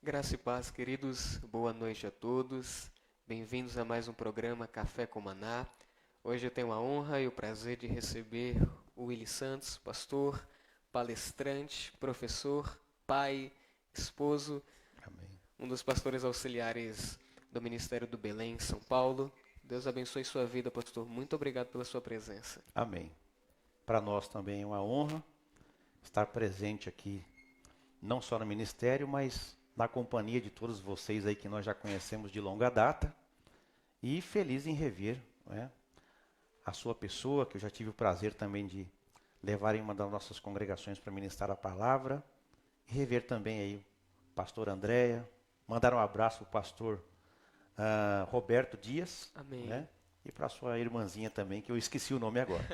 Graça e paz, queridos. Boa noite a todos. Bem-vindos a mais um programa Café com Maná. Hoje eu tenho a honra e o prazer de receber o Willy Santos, pastor, palestrante, professor, pai, esposo, Amém. um dos pastores auxiliares do Ministério do Belém, em São Paulo. Deus abençoe sua vida, pastor. Muito obrigado pela sua presença. Amém. Para nós também é uma honra estar presente aqui, não só no ministério, mas na companhia de todos vocês aí que nós já conhecemos de longa data. E feliz em rever, né, a sua pessoa, que eu já tive o prazer também de levar em uma das nossas congregações para ministrar a palavra. E rever também aí o pastor Andréia. Mandar um abraço para o pastor Roberto Dias. Amém. Né? E para a sua irmãzinha também, que eu esqueci o nome agora.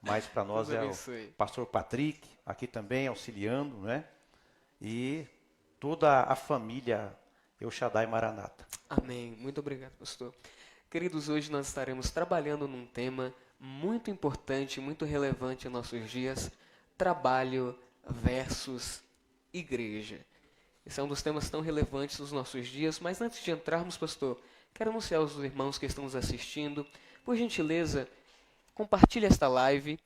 Mas para nós Deus é o abençoe. pastor Patrick, aqui também auxiliando, né? E toda a família El Shaddai Maranata. Amém. Muito obrigado, pastor. Queridos, hoje nós estaremos trabalhando num tema muito importante, muito relevante em nossos dias: trabalho versus igreja. Esse é um dos temas tão relevantes nos nossos dias, mas antes de entrarmos, pastor, quero anunciar aos irmãos que estão nos assistindo, por gentileza, compartilhe esta live,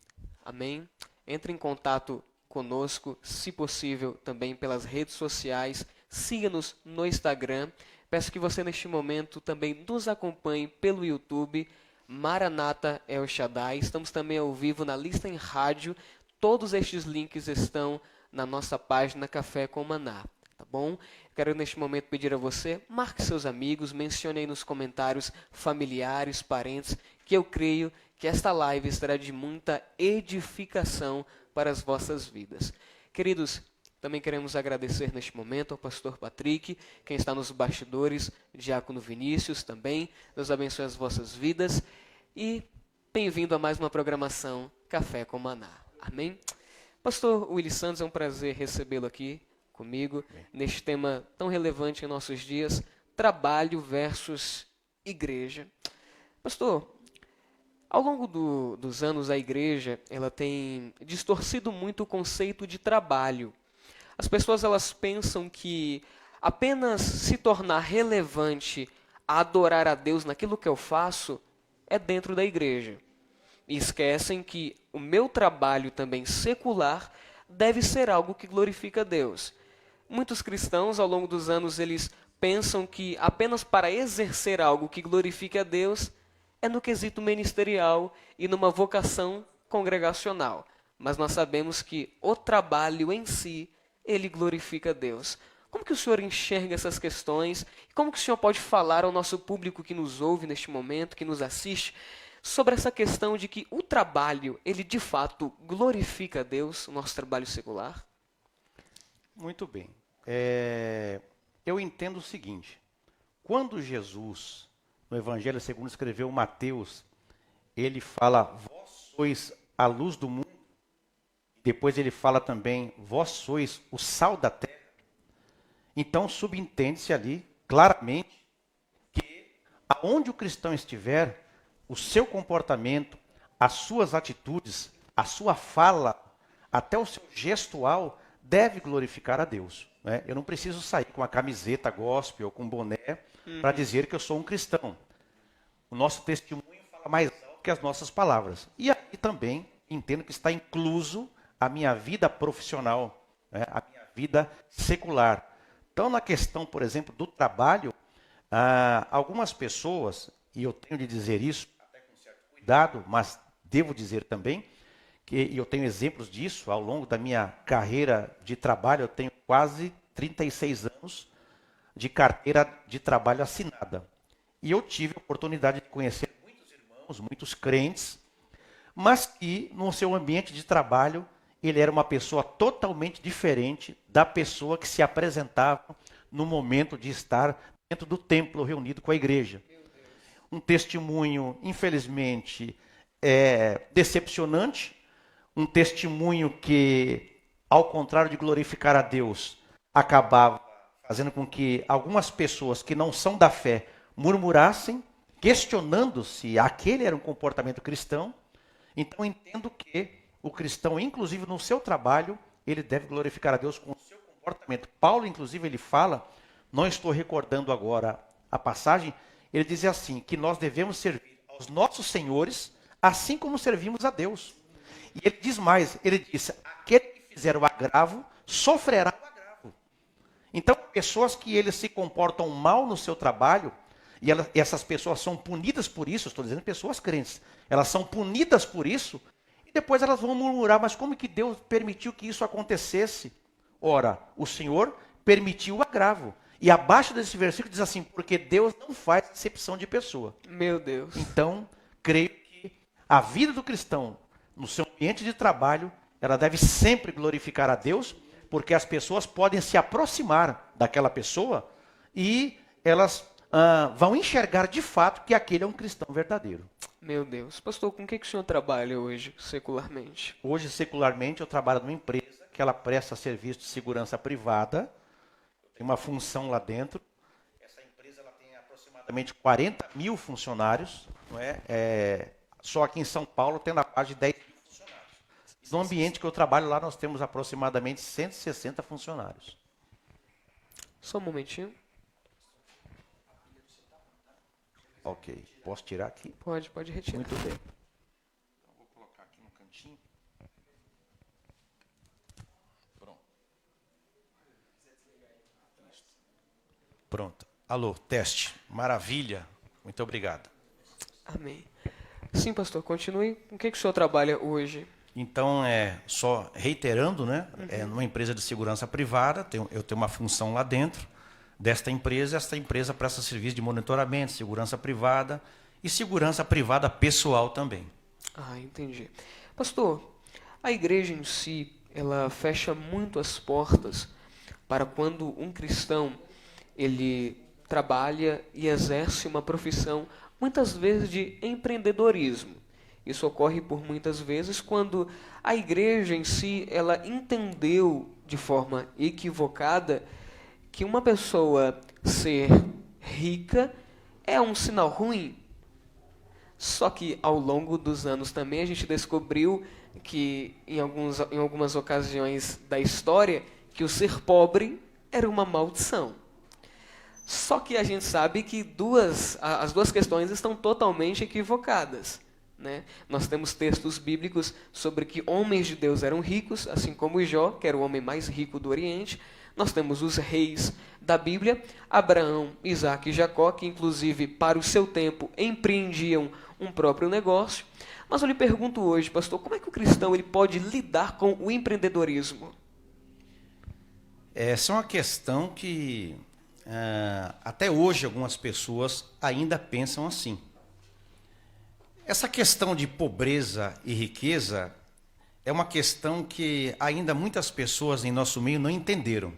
amém? Entre em contato conosco, se possível, também pelas redes sociais, siga-nos no Instagram. Peço que você, neste momento, também nos acompanhe pelo YouTube, Maranata El Shaddai. Estamos também ao vivo na lista em rádio. Todos estes links estão na nossa página Café com Maná. Tá bom? Quero neste momento pedir a você, marque seus amigos, mencione aí nos comentários familiares, parentes, que eu creio que esta live será de muita edificação para as vossas vidas. Queridos, também queremos agradecer neste momento ao pastor Patrick, quem está nos bastidores, Diácono Vinícius também. Deus abençoe as vossas vidas e bem-vindo a mais uma programação Café com Maná. Amém? Pastor Willy Santos, é um prazer recebê-lo aqui comigo, neste tema tão relevante em nossos dias, trabalho versus igreja. Pastor, ao longo dos anos a igreja ela tem distorcido muito o conceito de trabalho. As pessoas elas pensam que apenas se tornar relevante a adorar a Deus naquilo que eu faço é dentro da igreja. E esquecem que o meu trabalho também secular deve ser algo que glorifica a Deus. Muitos cristãos, ao longo dos anos, eles pensam que apenas para exercer algo que glorifique a Deus é no quesito ministerial e numa vocação congregacional. Mas nós sabemos que o trabalho em si, ele glorifica a Deus. Como que o senhor enxerga essas questões? Como que o senhor pode falar ao nosso público que nos ouve neste momento, que nos assiste, sobre essa questão de que o trabalho, ele de fato glorifica a Deus, o nosso trabalho secular? Muito bem. Eu entendo o seguinte. Quando Jesus, no Evangelho segundo escreveu Mateus, ele fala, vós sois a luz do mundo. Depois ele fala também, vós sois o sal da terra. Então subentende-se ali, claramente, que aonde o cristão estiver, o seu comportamento, as suas atitudes, a sua fala, até o seu gestual, deve glorificar a Deus. Né? Eu não preciso sair com a camiseta gospel ou com boné para dizer que eu sou um cristão. O nosso testemunho fala mais alto que as nossas palavras. E aqui também entendo que está incluso a minha vida profissional, né? A minha vida secular. Então, na questão, por exemplo, do trabalho, algumas pessoas, e eu tenho de dizer isso até com certo cuidado, mas devo dizer também, que eu tenho exemplos disso ao longo da minha carreira de trabalho. Eu tenho quase 36 anos de carteira de trabalho assinada. E eu tive a oportunidade de conhecer muitos irmãos, muitos crentes, mas que no seu ambiente de trabalho ele era uma pessoa totalmente diferente da pessoa que se apresentava no momento de estar dentro do templo reunido com a igreja. Um testemunho, infelizmente, decepcionante, um testemunho que, ao contrário de glorificar a Deus, acabava fazendo com que algumas pessoas que não são da fé murmurassem, questionando se aquele era um comportamento cristão. Então, entendo que o cristão, inclusive no seu trabalho, ele deve glorificar a Deus com o seu comportamento. Paulo, inclusive, ele fala não estou recordando agora a passagem, ele dizia assim, que nós devemos servir aos nossos senhores, assim como servimos a Deus. E ele diz mais, ele disse, aquele que fizer o agravo, sofrerá o agravo. Então, pessoas que eles se comportam mal no seu trabalho, e essas pessoas são punidas por isso, estou dizendo pessoas crentes, elas são punidas por isso, e depois elas vão murmurar, mas como que Deus permitiu que isso acontecesse? Ora, o Senhor permitiu o agravo. E abaixo desse versículo diz assim, porque Deus não faz acepção de pessoa. Meu Deus. Então, creio que a vida do cristão, no seu ambiente de trabalho, ela deve sempre glorificar a Deus, porque as pessoas podem se aproximar daquela pessoa e elas vão enxergar de fato que aquele é um cristão verdadeiro. Meu Deus. Pastor, com o que o senhor trabalha hoje, secularmente? Hoje, secularmente, eu trabalho numa empresa que ela presta serviço de segurança privada. Tem uma função lá dentro. Essa empresa ela tem aproximadamente 40 mil funcionários. Não é? Só aqui em São Paulo tem na base de 10 mil funcionários. No ambiente que eu trabalho lá, nós temos aproximadamente 160 funcionários. Só um momentinho. Ok. Posso tirar aqui? Pode retirar. Muito bem. Então, vou colocar aqui no cantinho. Pronto. Pronto. Alô, teste. Maravilha. Muito obrigado. Amém. Sim, pastor, continue. Com o que o senhor trabalha hoje? Então, só reiterando, né? É numa empresa de segurança privada, eu tenho uma função lá dentro desta empresa. Esta empresa presta serviço de monitoramento, segurança privada e segurança privada pessoal também. Ah, entendi. Pastor, a igreja em si, ela fecha muito as portas para quando um cristão, ele trabalha e exerce uma profissão, muitas vezes de empreendedorismo. Isso ocorre por muitas vezes quando a igreja em si, ela entendeu de forma equivocada que uma pessoa ser rica é um sinal ruim. Só que ao longo dos anos também a gente descobriu que em algumas ocasiões da história que o ser pobre era uma maldição. Só que a gente sabe que as duas questões estão totalmente equivocadas, né? Nós temos textos bíblicos sobre que homens de Deus eram ricos, assim como Jó, que era o homem mais rico do Oriente. Nós temos os reis da Bíblia, Abraão, Isaac e Jacó, que inclusive para o seu tempo empreendiam um próprio negócio. Mas eu lhe pergunto hoje, pastor, como é que o cristão ele pode lidar com o empreendedorismo? Essa é uma questão que até hoje algumas pessoas ainda pensam assim. Essa questão de pobreza e riqueza é uma questão que ainda muitas pessoas em nosso meio não entenderam.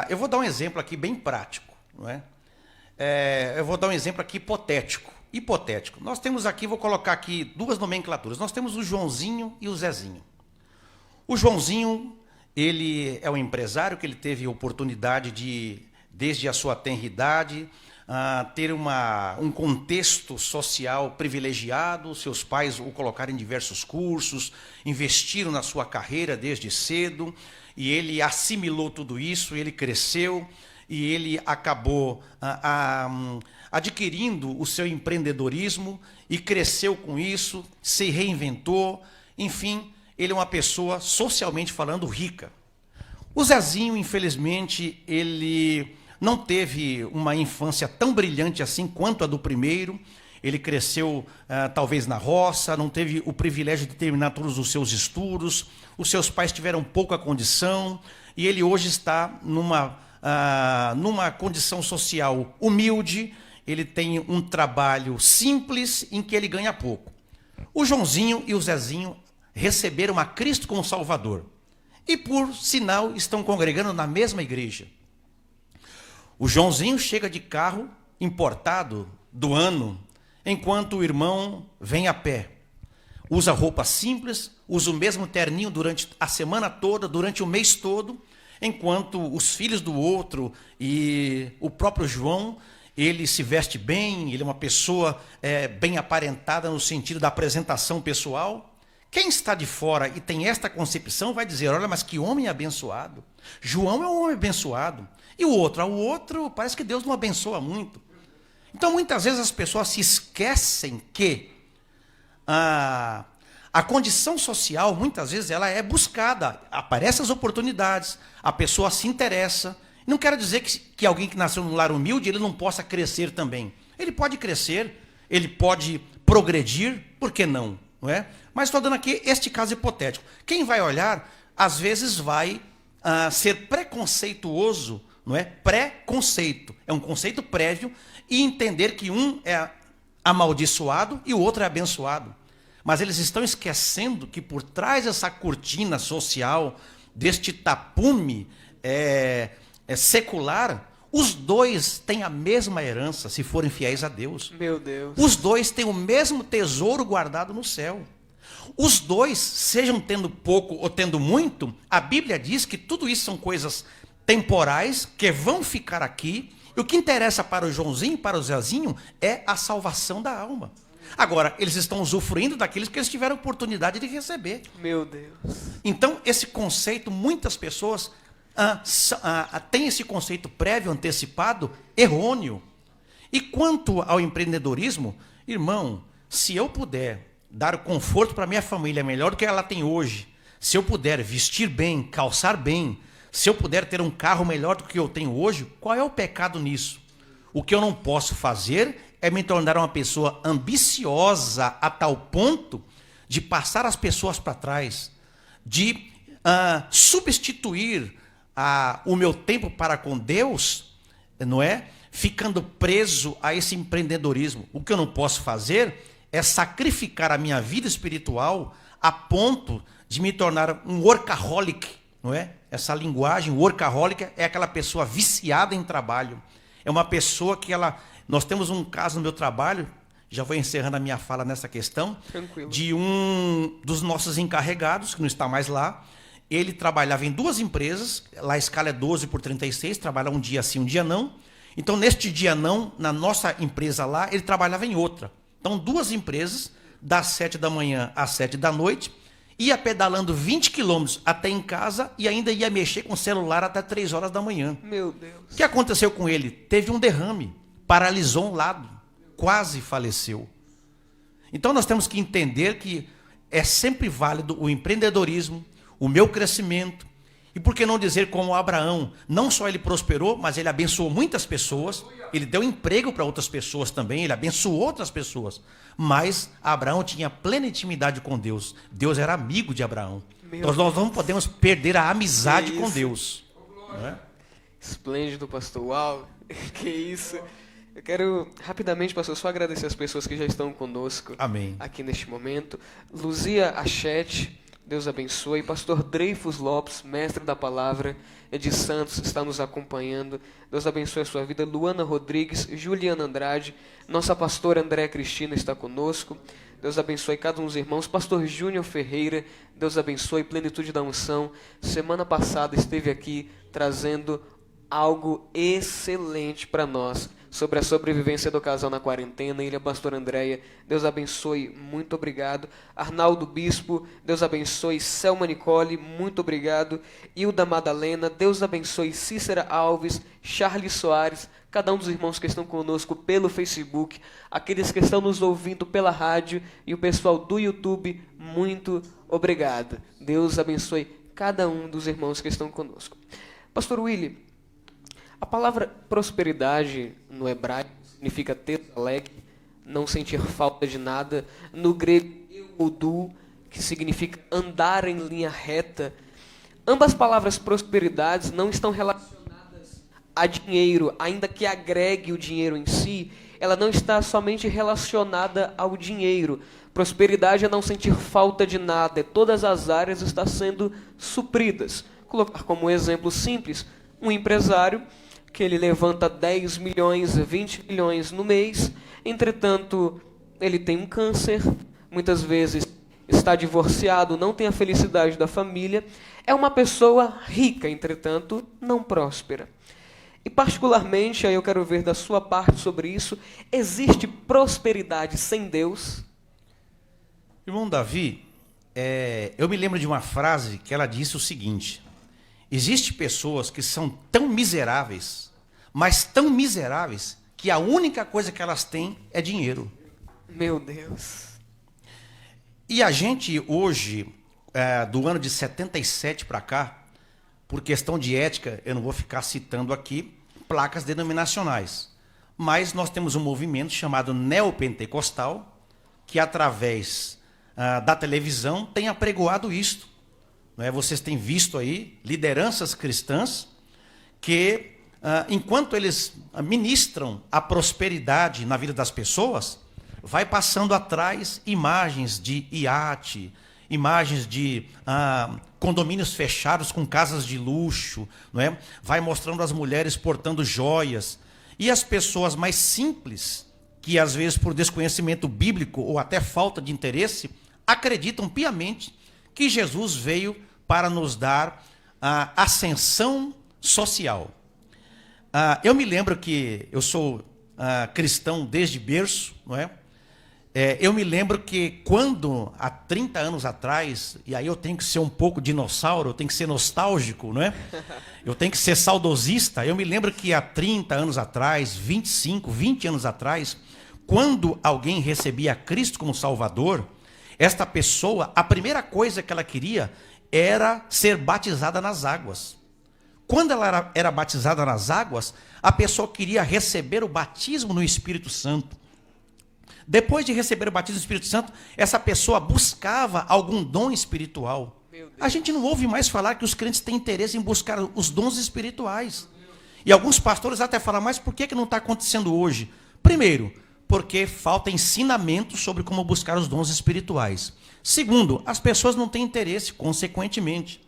Eu vou dar um exemplo aqui bem prático, não é? Eu vou dar um exemplo aqui hipotético. Nós temos aqui, vou colocar aqui duas nomenclaturas. Nós temos o Joãozinho e o Zezinho. O Joãozinho, ele é um empresário que ele teve oportunidade de, desde a sua tenridade, ter um contexto social privilegiado. Seus pais o colocaram em diversos cursos, investiram na sua carreira desde cedo, e ele assimilou tudo isso, ele cresceu, e ele acabou adquirindo o seu empreendedorismo, e cresceu com isso, se reinventou, enfim, ele é uma pessoa, socialmente falando, rica. O Zezinho, infelizmente, ele não teve uma infância tão brilhante assim quanto a do primeiro. Ele cresceu talvez na roça, não teve o privilégio de terminar todos os seus estudos, os seus pais tiveram pouca condição, e ele hoje está numa condição social humilde. Ele tem um trabalho simples em que ele ganha pouco. O Joãozinho e o Zezinho receberam a Cristo como Salvador, e por sinal estão congregando na mesma igreja. O Joãozinho chega de carro importado do ano, enquanto o irmão vem a pé. Usa roupa simples, usa o mesmo terninho durante a semana toda, durante o mês todo, enquanto os filhos do outro e o próprio João, ele se veste bem, ele é uma pessoa bem aparentada no sentido da apresentação pessoal, Quem está de fora e tem esta concepção vai dizer, olha, mas que homem abençoado. João é um homem abençoado. E o outro parece que Deus não abençoa muito. Então, muitas vezes as pessoas se esquecem que a condição social, muitas vezes, ela é buscada. Aparecem as oportunidades, a pessoa se interessa. Não quero dizer que alguém que nasceu num lar humilde, ele não possa crescer também. Ele pode crescer, ele pode progredir, por que não? Não é? Mas estou dando aqui este caso hipotético. Quem vai olhar, às vezes vai ser preconceituoso, não é? Preconceito. É um conceito prévio e entender que um é amaldiçoado e o outro é abençoado. Mas eles estão esquecendo que por trás dessa cortina social, deste tapume secular, os dois têm a mesma herança, se forem fiéis a Deus. Meu Deus. Os dois têm o mesmo tesouro guardado no céu. Os dois, sejam tendo pouco ou tendo muito, a Bíblia diz que tudo isso são coisas temporais, que vão ficar aqui. E o que interessa para o Joãozinho, para o Zezinho, é a salvação da alma. Agora, eles estão usufruindo daqueles que eles tiveram oportunidade de receber. Meu Deus. Então, esse conceito, muitas pessoas têm esse conceito prévio, antecipado, errôneo. E quanto ao empreendedorismo, irmão, se eu puder dar conforto para minha família melhor do que ela tem hoje, se eu puder vestir bem, calçar bem, se eu puder ter um carro melhor do que eu tenho hoje, qual é o pecado nisso? O que eu não posso fazer é me tornar uma pessoa ambiciosa a tal ponto de passar as pessoas para trás, de substituir o meu tempo para com Deus, não é? Ficando preso a esse empreendedorismo. O que eu não posso fazer é sacrificar a minha vida espiritual a ponto de me tornar um workaholic, não é? Essa linguagem workaholic é aquela pessoa viciada em trabalho. É uma pessoa que nós temos um caso no meu trabalho, já vou encerrando a minha fala nessa questão, Tranquilo. de um dos nossos encarregados, que não está mais lá. Ele trabalhava em 2 empresas, lá a escala é 12/36, trabalha um dia sim, um dia não. Então, neste dia não, na nossa empresa lá, ele trabalhava em outra. Então, 2 empresas, das 7 da manhã às 7 da noite, ia pedalando 20 quilômetros até em casa e ainda ia mexer com o celular até 3 horas da manhã. Meu Deus. O que aconteceu com ele? Teve um derrame, paralisou um lado, quase faleceu. Então, nós temos que entender que é sempre válido o empreendedorismo, o meu crescimento. E por que não dizer como Abraão, não só ele prosperou, mas ele abençoou muitas pessoas, ele deu emprego para outras pessoas também, ele abençoou outras pessoas. Mas Abraão tinha plena intimidade com Deus. Deus era amigo de Abraão. Nós não podemos perder a amizade com Deus. Não é? Esplêndido, pastor. Uau, que isso. Eu quero rapidamente, pastor, só agradecer as pessoas que já estão conosco. Amém. Aqui neste momento. Luzia Achete, Deus abençoe. Pastor Dreyfus Lopes, mestre da palavra, Edi Santos está nos acompanhando. Deus abençoe a sua vida. Luana Rodrigues, Juliana Andrade, nossa pastora Andréa Cristina está conosco. Deus abençoe cada um dos irmãos. Pastor Júnior Ferreira, Deus abençoe, plenitude da unção. Semana passada esteve aqui trazendo algo excelente para nós sobre a sobrevivência do casal na quarentena. Ele é a pastora Andréia, Deus abençoe, muito obrigado. Arnaldo Bispo, Deus abençoe. Selma Nicole, muito obrigado. Hilda Madalena, Deus abençoe. Cícera Alves, Charles Soares, cada um dos irmãos que estão conosco pelo Facebook, aqueles que estão nos ouvindo pela rádio e o pessoal do YouTube, muito obrigado. Deus abençoe cada um dos irmãos que estão conosco. Pastor Willy, a palavra prosperidade no hebraico significa ter alegre, não sentir falta de nada. No grego, eudu, que significa andar em linha reta. Ambas palavras prosperidades não estão relacionadas a dinheiro, ainda que agregue o dinheiro em si, ela não está somente relacionada ao dinheiro. Prosperidade é não sentir falta de nada, todas as áreas estão sendo supridas. Colocar como exemplo simples, um empresário que ele levanta 10 milhões, 20 milhões no mês, entretanto, ele tem um câncer, muitas vezes está divorciado, não tem a felicidade da família, é uma pessoa rica, entretanto, não próspera. E particularmente, aí eu quero ver da sua parte sobre isso, existe prosperidade sem Deus? Irmão Davi, eu me lembro de uma frase que ela disse o seguinte: existem pessoas que são tão miseráveis, mas tão miseráveis, que a única coisa que elas têm é dinheiro. Meu Deus. E a gente hoje, do ano de 77 para cá, por questão de ética, eu não vou ficar citando aqui placas denominacionais, mas nós temos um movimento chamado neopentecostal, que através da televisão tem apregoado isto. Não é? Vocês têm visto aí lideranças cristãs que, enquanto eles ministram a prosperidade na vida das pessoas, vai passando atrás imagens de iate, imagens de condomínios fechados com casas de luxo, não é? Vai mostrando as mulheres portando joias. E as pessoas mais simples, que às vezes por desconhecimento bíblico ou até falta de interesse, acreditam piamente que Jesus veio para nos dar a ascensão social. Eu me lembro que eu sou cristão desde berço, não é? Eu me lembro que quando, há 30 anos atrás, e aí eu tenho que ser um pouco dinossauro, eu tenho que ser nostálgico, não é? Eu tenho que ser saudosista. Eu me lembro que há 30 anos atrás, 25, 20 anos atrás, quando alguém recebia Cristo como Salvador, esta pessoa, a primeira coisa que ela queria era ser batizada nas águas. Quando ela era batizada nas águas, a pessoa queria receber o batismo no Espírito Santo. Depois de receber o batismo do Espírito Santo, essa pessoa buscava algum dom espiritual. A gente não ouve mais falar que os crentes têm interesse em buscar os dons espirituais. E alguns pastores até falam, mas por que não está acontecendo hoje? Primeiro, porque falta ensinamento sobre como buscar os dons espirituais. Segundo, as pessoas não têm interesse, consequentemente.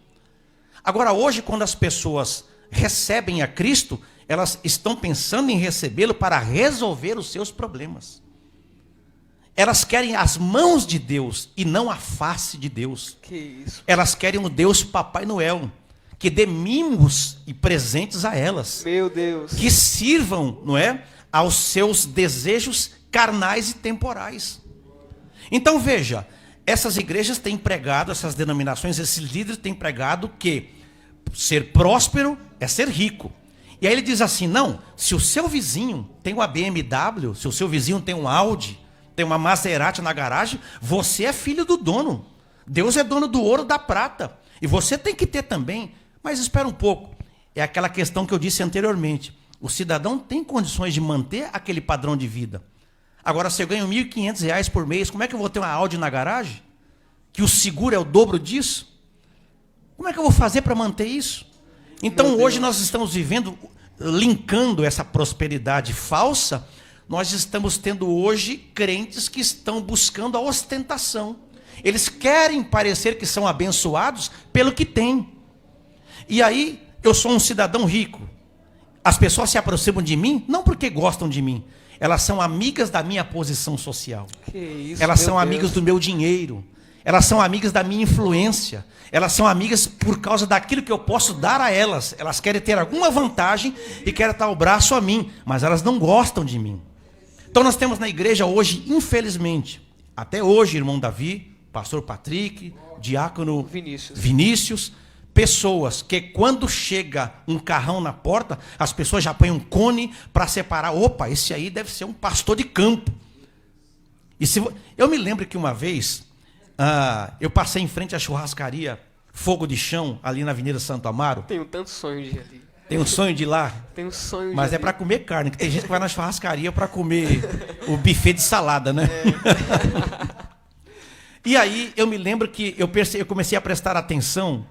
Agora, hoje, quando as pessoas recebem a Cristo, elas estão pensando em recebê-lo para resolver os seus problemas. Elas querem as mãos de Deus e não a face de Deus. Que isso? Elas querem o Deus Papai Noel, que dê mimos e presentes a elas. Meu Deus. Que sirvam, não é, aos seus desejos carnais e temporais. Então veja, essas igrejas têm pregado, essas denominações, esses líderes têm pregado que ser próspero é ser rico. E aí ele diz assim, não, se o seu vizinho tem uma BMW, se o seu vizinho tem um Audi, tem uma Maserati na garagem, você é filho do dono. Deus é dono do ouro, da prata. E você tem que ter também. Mas espera um pouco. É aquela questão que eu disse anteriormente. O cidadão tem condições de manter aquele padrão de vida. Agora, se eu ganho R$ 1.500 por mês, como é que eu vou ter uma Audi na garagem? Que o seguro é o dobro disso? Como é que eu vou fazer para manter isso? Então, hoje nós estamos vivendo, linkando essa prosperidade falsa. Nós estamos tendo hoje crentes que estão buscando a ostentação. Eles querem parecer que são abençoados pelo que têm. E aí, eu sou um cidadão rico. As pessoas se aproximam de mim, não porque gostam de mim. Elas são amigas da minha posição social. Que isso, elas são Deus. amigas do meu dinheiro. Elas são amigas da minha influência. Elas são amigas por causa daquilo que eu posso dar a elas. Elas querem ter alguma vantagem e querem dar o braço a mim. Mas elas não gostam de mim. Então nós temos na igreja hoje, infelizmente, até hoje, irmão Davi, pastor Patrick, diácono Vinícius, pessoas que quando chega um carrão na porta, as pessoas já põem um cone para separar. Opa, esse aí deve ser um pastor de campo. Eu me lembro que uma vez, eu passei em frente à churrascaria Fogo de Chão, ali na Avenida Santo Amaro. Tenho tanto sonho de ir ali. Tem um sonho de ir lá? Tenho sonho de Mas é para comer carne, que tem gente que vai na churrascaria para comer o buffet de salada, né? E aí eu me lembro que eu comecei a prestar atenção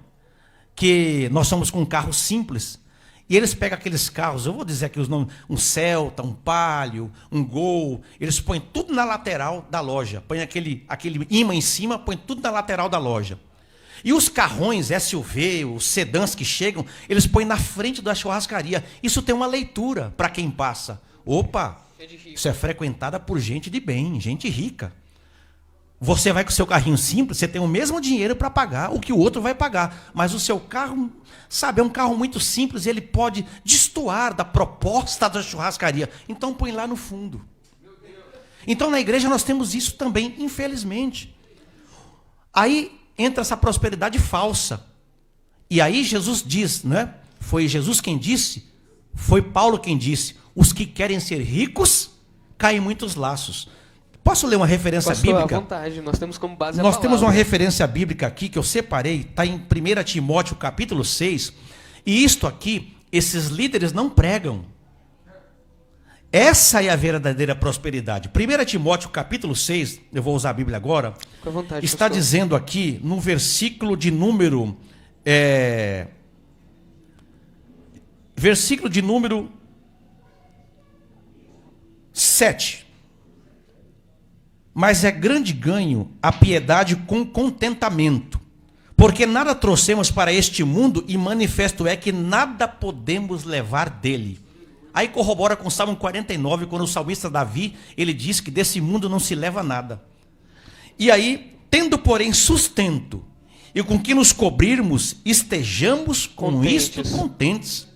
que nós somos com um carro simples. E eles pegam aqueles carros, eu vou dizer aqui os nomes, um Celta, um Palio, um Gol, eles põem tudo na lateral da loja. Põem aquele imã em cima, põem tudo na lateral da loja. E os carrões SUV, os sedãs que chegam, eles põem na frente da churrascaria. Isso tem uma leitura para quem passa. Opa, isso é frequentada por gente de bem, gente rica. Você vai com o seu carrinho simples, você tem o mesmo dinheiro para pagar o que o outro vai pagar. Mas o seu carro, sabe, é um carro muito simples, ele pode destoar da proposta da churrascaria. Então põe lá no fundo. Então na igreja nós temos isso também, infelizmente. Aí entra essa prosperidade falsa. E aí Jesus diz, né? Foi Jesus quem disse, foi Paulo quem disse, os que querem ser ricos caem em muitos laços. Posso ler uma referência Pastor, bíblica? à vontade, nós temos como base a Nós palavra. temos uma referência bíblica aqui que eu separei, está em 1 Timóteo capítulo 6, e isto aqui, esses líderes não pregam. Essa é a verdadeira prosperidade. 1 Timóteo capítulo 6, eu vou usar a Bíblia agora, Fica à vontade, está pastor. dizendo aqui, no versículo de número... versículo de número 7. Mas é grande ganho a piedade com contentamento, porque nada trouxemos para este mundo e manifesto é que nada podemos levar dele. Aí corrobora com o Salmo 49, quando o salmista Davi, ele diz que desse mundo não se leva nada. E aí, tendo porém sustento, e com que nos cobrirmos, estejamos com isto contentes.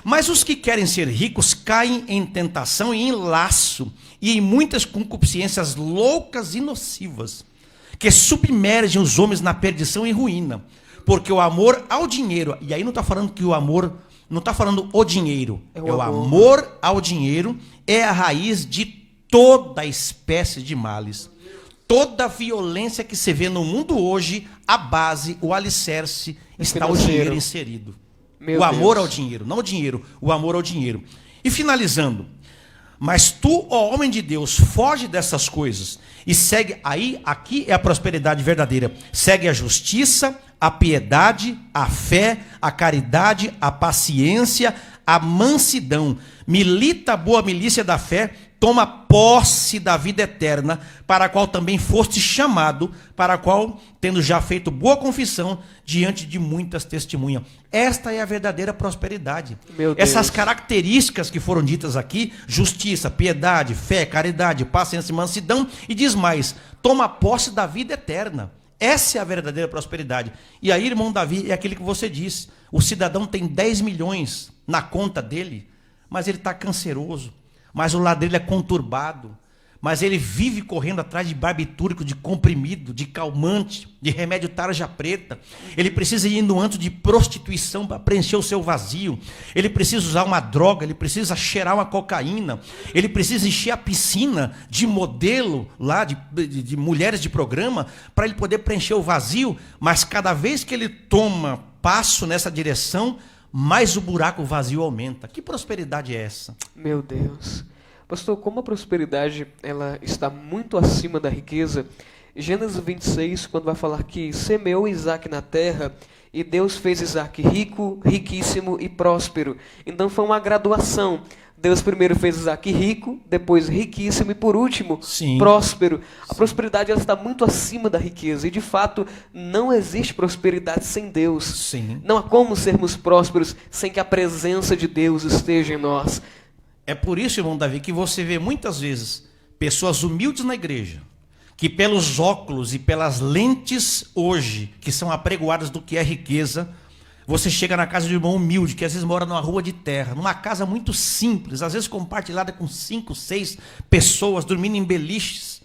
Mas os que querem ser ricos caem em tentação e em laço, e em muitas concupiscências loucas e nocivas, que submergem os homens na perdição e ruína. Porque o amor ao dinheiro, e aí não está falando que o amor, não está falando o dinheiro, é o amor ao dinheiro, é a raiz de toda espécie de males. Toda violência que se vê no mundo hoje, a base, o alicerce, está o dinheiro inserido. O amor ao dinheiro, não o dinheiro, o amor ao dinheiro. E finalizando, mas tu, ó homem de Deus, foge dessas coisas e segue, aí, aqui é a prosperidade verdadeira, segue a justiça, a piedade, a fé, a caridade, a paciência, a mansidão, milita a boa milícia da fé, toma posse da vida eterna, para a qual também foste chamado, para a qual, tendo já feito boa confissão, diante de muitas testemunhas. Esta é a verdadeira prosperidade. Essas características que foram ditas aqui, justiça, piedade, fé, caridade, paciência e mansidão, e diz mais, toma posse da vida eterna. Essa é a verdadeira prosperidade. E aí, irmão Davi, é aquilo que você disse, o cidadão tem 10 milhões na conta dele, mas ele está canceroso. Mas o lar dele é conturbado, mas ele vive correndo atrás de barbitúrico, de comprimido, de calmante, de remédio tarja preta. Ele precisa ir no antro de prostituição para preencher o seu vazio. Ele precisa usar uma droga, ele precisa cheirar uma cocaína. Ele precisa encher a piscina de modelo lá, de mulheres de programa, para ele poder preencher o vazio. Mas cada vez que ele toma passo nessa direção, mais o buraco vazio aumenta. Que prosperidade é essa? Meu Deus. Pastor, como a prosperidade ela está muito acima da riqueza, Gênesis 26, quando vai falar que semeou Isaac na terra, e Deus fez Isaac rico, riquíssimo e próspero. Então foi uma graduação. Deus primeiro fez Isaac rico, depois riquíssimo e por último próspero. A prosperidade ela está muito acima da riqueza e de fato não existe prosperidade sem Deus. Sim. Não há como sermos prósperos sem que a presença de Deus esteja em nós. É por isso, irmão Davi, que você vê muitas vezes pessoas humildes na igreja, que pelos óculos e pelas lentes hoje, que são apregoadas do que é riqueza, você chega na casa de um irmão humilde, que às vezes mora numa rua de terra, numa casa muito simples, às vezes compartilhada com 5, 6 pessoas, dormindo em beliches.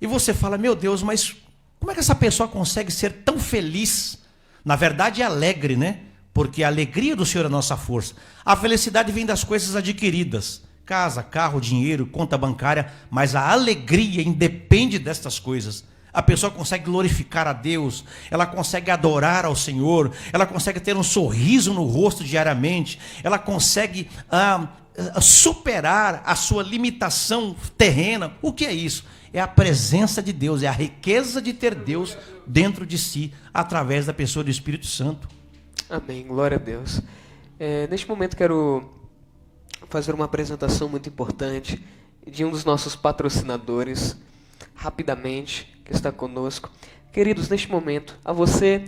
E você fala, meu Deus, mas como é que essa pessoa consegue ser tão feliz? Na verdade é alegre, né? Porque a alegria do Senhor é a nossa força. A felicidade vem das coisas adquiridas. Casa, carro, dinheiro, conta bancária. Mas a alegria independe destas coisas. A pessoa consegue glorificar a Deus, ela consegue adorar ao Senhor, ela consegue ter um sorriso no rosto diariamente, ela consegue superar a sua limitação terrena. O que é isso? É a presença de Deus, é a riqueza de ter Deus dentro de si, através da pessoa do Espírito Santo. Amém, glória a Deus. Neste momento quero fazer uma apresentação muito importante de um dos nossos patrocinadores, rapidamente, que está conosco. Queridos, neste momento, a você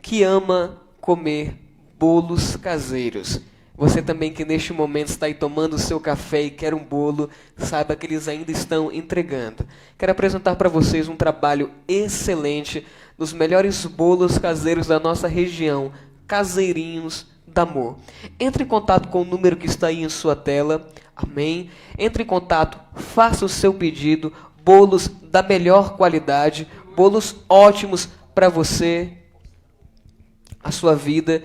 que ama comer bolos caseiros, você também que neste momento está aí tomando o seu café e quer um bolo, saiba que eles ainda estão entregando. Quero apresentar para vocês um trabalho excelente dos melhores bolos caseiros da nossa região, Caseirinhos da Amor. Entre em contato com o número que está aí em sua tela, amém? Entre em contato, faça o seu pedido, bolos da melhor qualidade, bolos ótimos para você, a sua vida.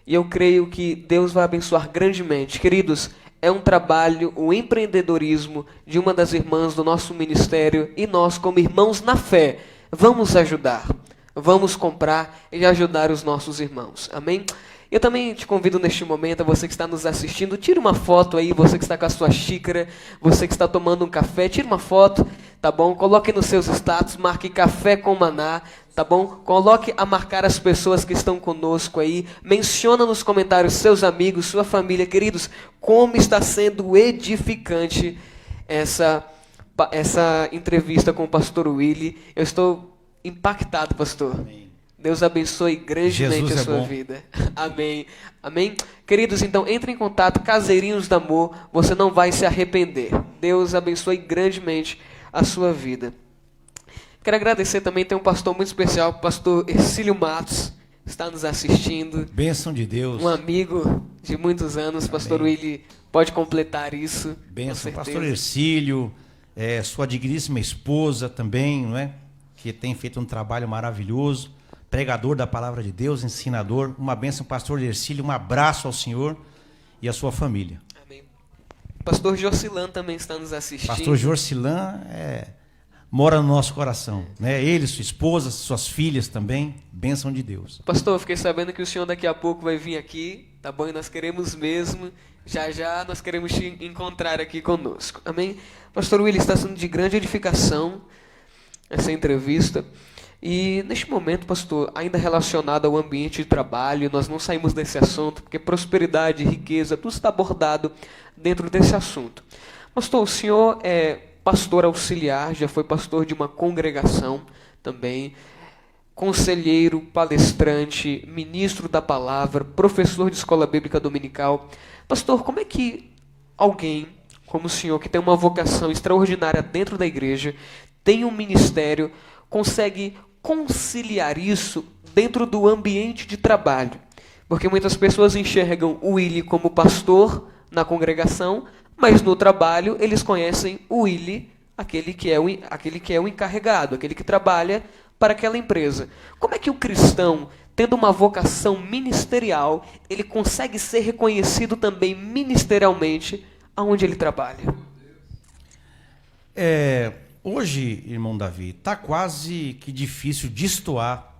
E eu creio que Deus vai abençoar grandemente. Queridos, é um trabalho, o empreendedorismo de uma das irmãs do nosso ministério, e nós, como irmãos na fé, vamos ajudar. Vamos comprar e ajudar os nossos irmãos. Amém? Eu também te convido neste momento, a você que está nos assistindo, tire uma foto aí, você que está com a sua xícara, você que está tomando um café, tire uma foto, tá bom? Coloque nos seus status, marque Café com Maná, tá bom? Coloque a marcar as pessoas que estão conosco aí, menciona nos comentários seus amigos, sua família, queridos, como está sendo edificante essa entrevista com o pastor Willy. Eu estou impactado, pastor. Amém. Deus abençoe grandemente Jesus a sua bom. vida. Amém. Amém. Queridos, então entre em contato, Caseirinhos do Amor, você não vai se arrepender. Deus abençoe grandemente a sua vida. Quero agradecer também, tem um pastor muito especial, o pastor Ercílio Matos, está nos assistindo. Bênção de Deus. Um amigo de muitos anos, pastor Willy pode completar isso. Bênção, com pastor certeza. Ercílio, sua digníssima esposa também, não é? Que tem feito um trabalho maravilhoso. Pregador da palavra de Deus, ensinador. Uma bênção, pastor Ercílio. Um abraço ao senhor e à sua família. Amém. Pastor Jorcilan também está nos assistindo. Pastor Jorcilan mora no nosso coração, né? Ele, sua esposa, suas filhas também. Bênção de Deus. Pastor, eu fiquei sabendo que o senhor daqui a pouco vai vir aqui, tá bom? E nós queremos mesmo, já nós queremos te encontrar aqui conosco. Amém? Pastor Willy, está sendo de grande edificação essa entrevista. E neste momento, pastor, ainda relacionado ao ambiente de trabalho, nós não saímos desse assunto, porque prosperidade, riqueza, tudo está abordado dentro desse assunto. Pastor, o senhor é pastor auxiliar, já foi pastor de uma congregação também, conselheiro, palestrante, ministro da palavra, professor de escola bíblica dominical. Pastor, como é que alguém como o senhor, que tem uma vocação extraordinária dentro da igreja, tem um ministério, consegue conciliar isso dentro do ambiente de trabalho? Porque muitas pessoas enxergam o Willy como pastor na congregação, mas no trabalho eles conhecem o Willy, aquele que é o encarregado, aquele que trabalha para aquela empresa. Como é que o cristão, tendo uma vocação ministerial, ele consegue ser reconhecido também ministerialmente aonde ele trabalha? Hoje, irmão Davi, está quase que difícil destoar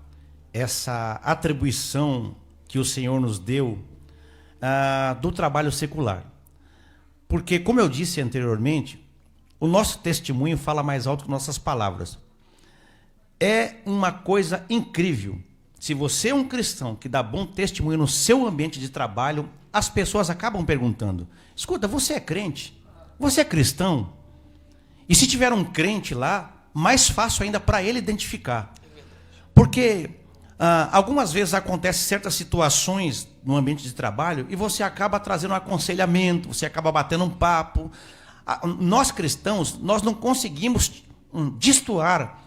essa atribuição que o Senhor nos deu do trabalho secular. Porque, como eu disse anteriormente, o nosso testemunho fala mais alto que nossas palavras. É uma coisa incrível. Se você é um cristão que dá bom testemunho no seu ambiente de trabalho, as pessoas acabam perguntando: escuta, você é crente? Você é cristão? E se tiver um crente lá, mais fácil ainda para ele identificar. Porque algumas vezes acontecem certas situações no ambiente de trabalho e você acaba trazendo um aconselhamento, você acaba batendo um papo. Nós cristãos, nós não conseguimos destoar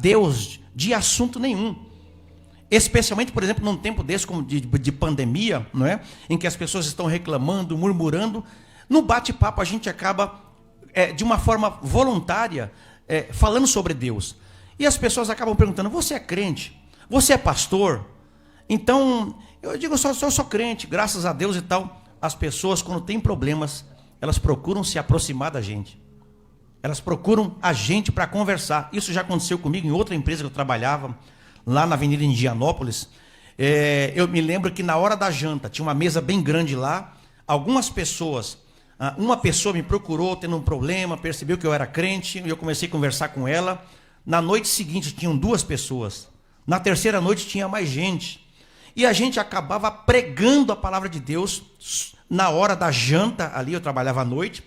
Deus de assunto nenhum. Especialmente, por exemplo, num tempo desse como de pandemia, não é? Em que as pessoas estão reclamando, murmurando. No bate-papo a gente acaba, de uma forma voluntária, falando sobre Deus. E as pessoas acabam perguntando: você é crente? Você é pastor? Então, eu digo: eu sou crente, graças a Deus e tal. As pessoas, quando têm problemas, elas procuram se aproximar da gente. Elas procuram a gente para conversar. Isso já aconteceu comigo em outra empresa que eu trabalhava, lá na Avenida Indianópolis. Eu me lembro que na hora da janta, tinha uma mesa bem grande lá. Algumas pessoas, uma pessoa me procurou tendo um problema, percebeu que eu era crente, e eu comecei a conversar com ela. Na noite seguinte tinham 2 pessoas. Na terceira noite tinha mais gente. E a gente acabava pregando a palavra de Deus na hora da janta, ali eu trabalhava à noite.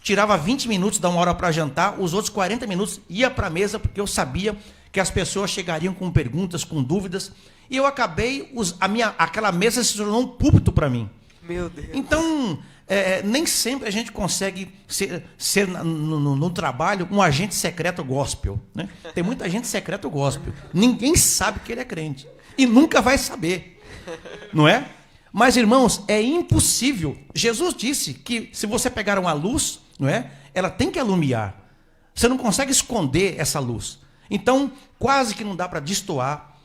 Tirava 20 minutos, dá 1 hora para jantar, os outros 40 minutos ia para a mesa, porque eu sabia que as pessoas chegariam com perguntas, com dúvidas. E eu acabei, aquela mesa se tornou um púlpito para mim. Meu Deus. Então, nem sempre a gente consegue ser no trabalho um agente secreto gospel, né? Tem muita gente secreto gospel. Ninguém sabe que ele é crente. E nunca vai saber. Não é? Mas, irmãos, é impossível. Jesus disse que se você pegar uma luz, não é? Ela tem que alumiar. Você não consegue esconder essa luz. Então, quase que não dá para destoar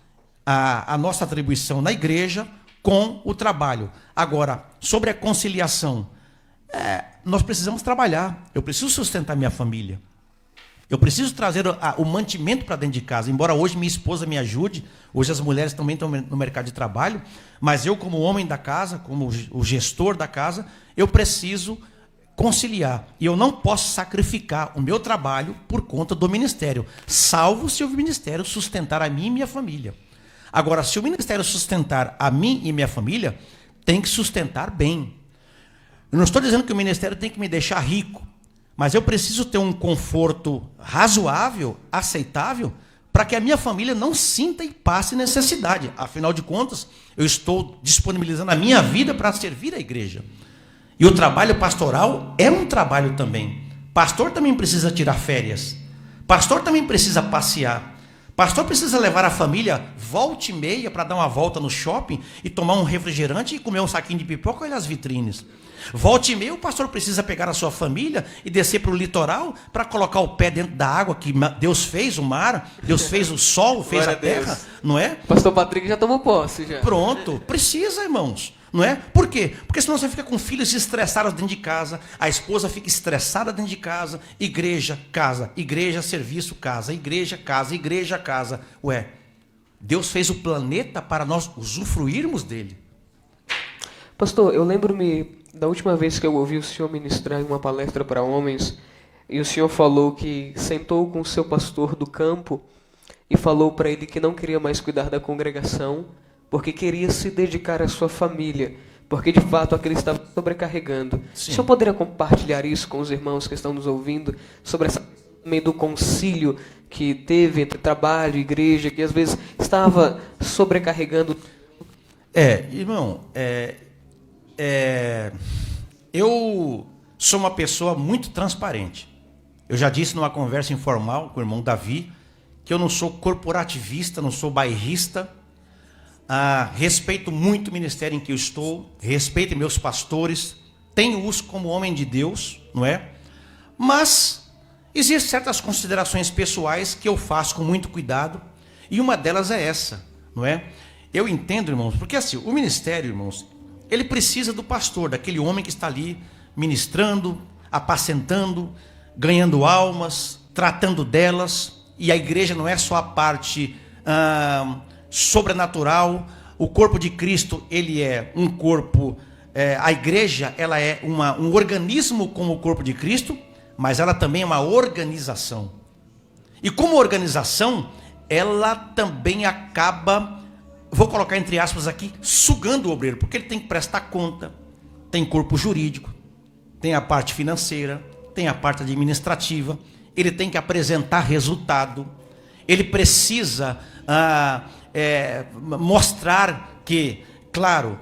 a nossa atribuição na igreja com o trabalho. Agora, sobre a conciliação, nós precisamos trabalhar. Eu preciso sustentar minha família. Eu preciso trazer o mantimento para dentro de casa. Embora hoje minha esposa me ajude, hoje as mulheres também estão no mercado de trabalho, mas eu, como homem da casa, como o gestor da casa, eu preciso conciliar. E eu não posso sacrificar o meu trabalho por conta do ministério, salvo se o ministério sustentar a mim e minha família. Agora, se o ministério sustentar a mim e minha família, tem que sustentar bem. Eu não estou dizendo que o ministério tem que me deixar rico, mas eu preciso ter um conforto razoável, aceitável, para que a minha família não sinta e passe necessidade. Afinal de contas, eu estou disponibilizando a minha vida para servir a igreja. E o trabalho pastoral é um trabalho também. Pastor também precisa tirar férias. Pastor também precisa passear. Pastor precisa levar a família volta e meia para dar uma volta no shopping e tomar um refrigerante e comer um saquinho de pipoca e olhar as vitrines. Volta e meia o pastor precisa pegar a sua família e descer para o litoral para colocar o pé dentro da água que Deus fez, o mar, Deus fez o sol, fez a terra, não é? Pastor Patrick já tomou posse, já. Pronto, precisa, irmãos. Não é? Por quê? Porque senão você fica com filhos estressados dentro de casa, a esposa fica estressada dentro de casa, igreja, casa, igreja, serviço, casa, igreja, casa, igreja, casa. Ué, Deus fez o planeta para nós usufruirmos dele. Pastor, eu lembro-me da última vez que eu ouvi o senhor ministrar em uma palestra para homens, e o senhor falou que sentou com o seu pastor do campo e falou para ele que não queria mais cuidar da congregação, porque queria se dedicar à sua família, porque de fato aquele estava sobrecarregando. Sim. O senhor poderia compartilhar isso com os irmãos que estão nos ouvindo, sobre essa meio do concílio que teve entre trabalho e igreja, que às vezes estava sobrecarregando? Irmão, eu sou uma pessoa muito transparente. Eu já disse numa conversa informal com o irmão Davi, que eu não sou corporativista, não sou bairrista. Respeito muito o ministério em que eu estou, respeito meus pastores, tenho-os como homem de Deus, não é? Mas existem certas considerações pessoais que eu faço com muito cuidado, e uma delas é essa, não é? Eu entendo, irmãos, porque assim, o ministério, irmãos, ele precisa do pastor, daquele homem que está ali ministrando, apacentando, ganhando almas, tratando delas, e a igreja não é só a parte sobrenatural. O corpo de Cristo, ele é um corpo, a igreja, ela é um organismo como o corpo de Cristo, mas ela também é uma organização. E como organização, ela também acaba, vou colocar entre aspas aqui, sugando o obreiro, porque ele tem que prestar conta, tem corpo jurídico, tem a parte financeira, tem a parte administrativa, ele tem que apresentar resultado, ele precisa mostrar que, claro,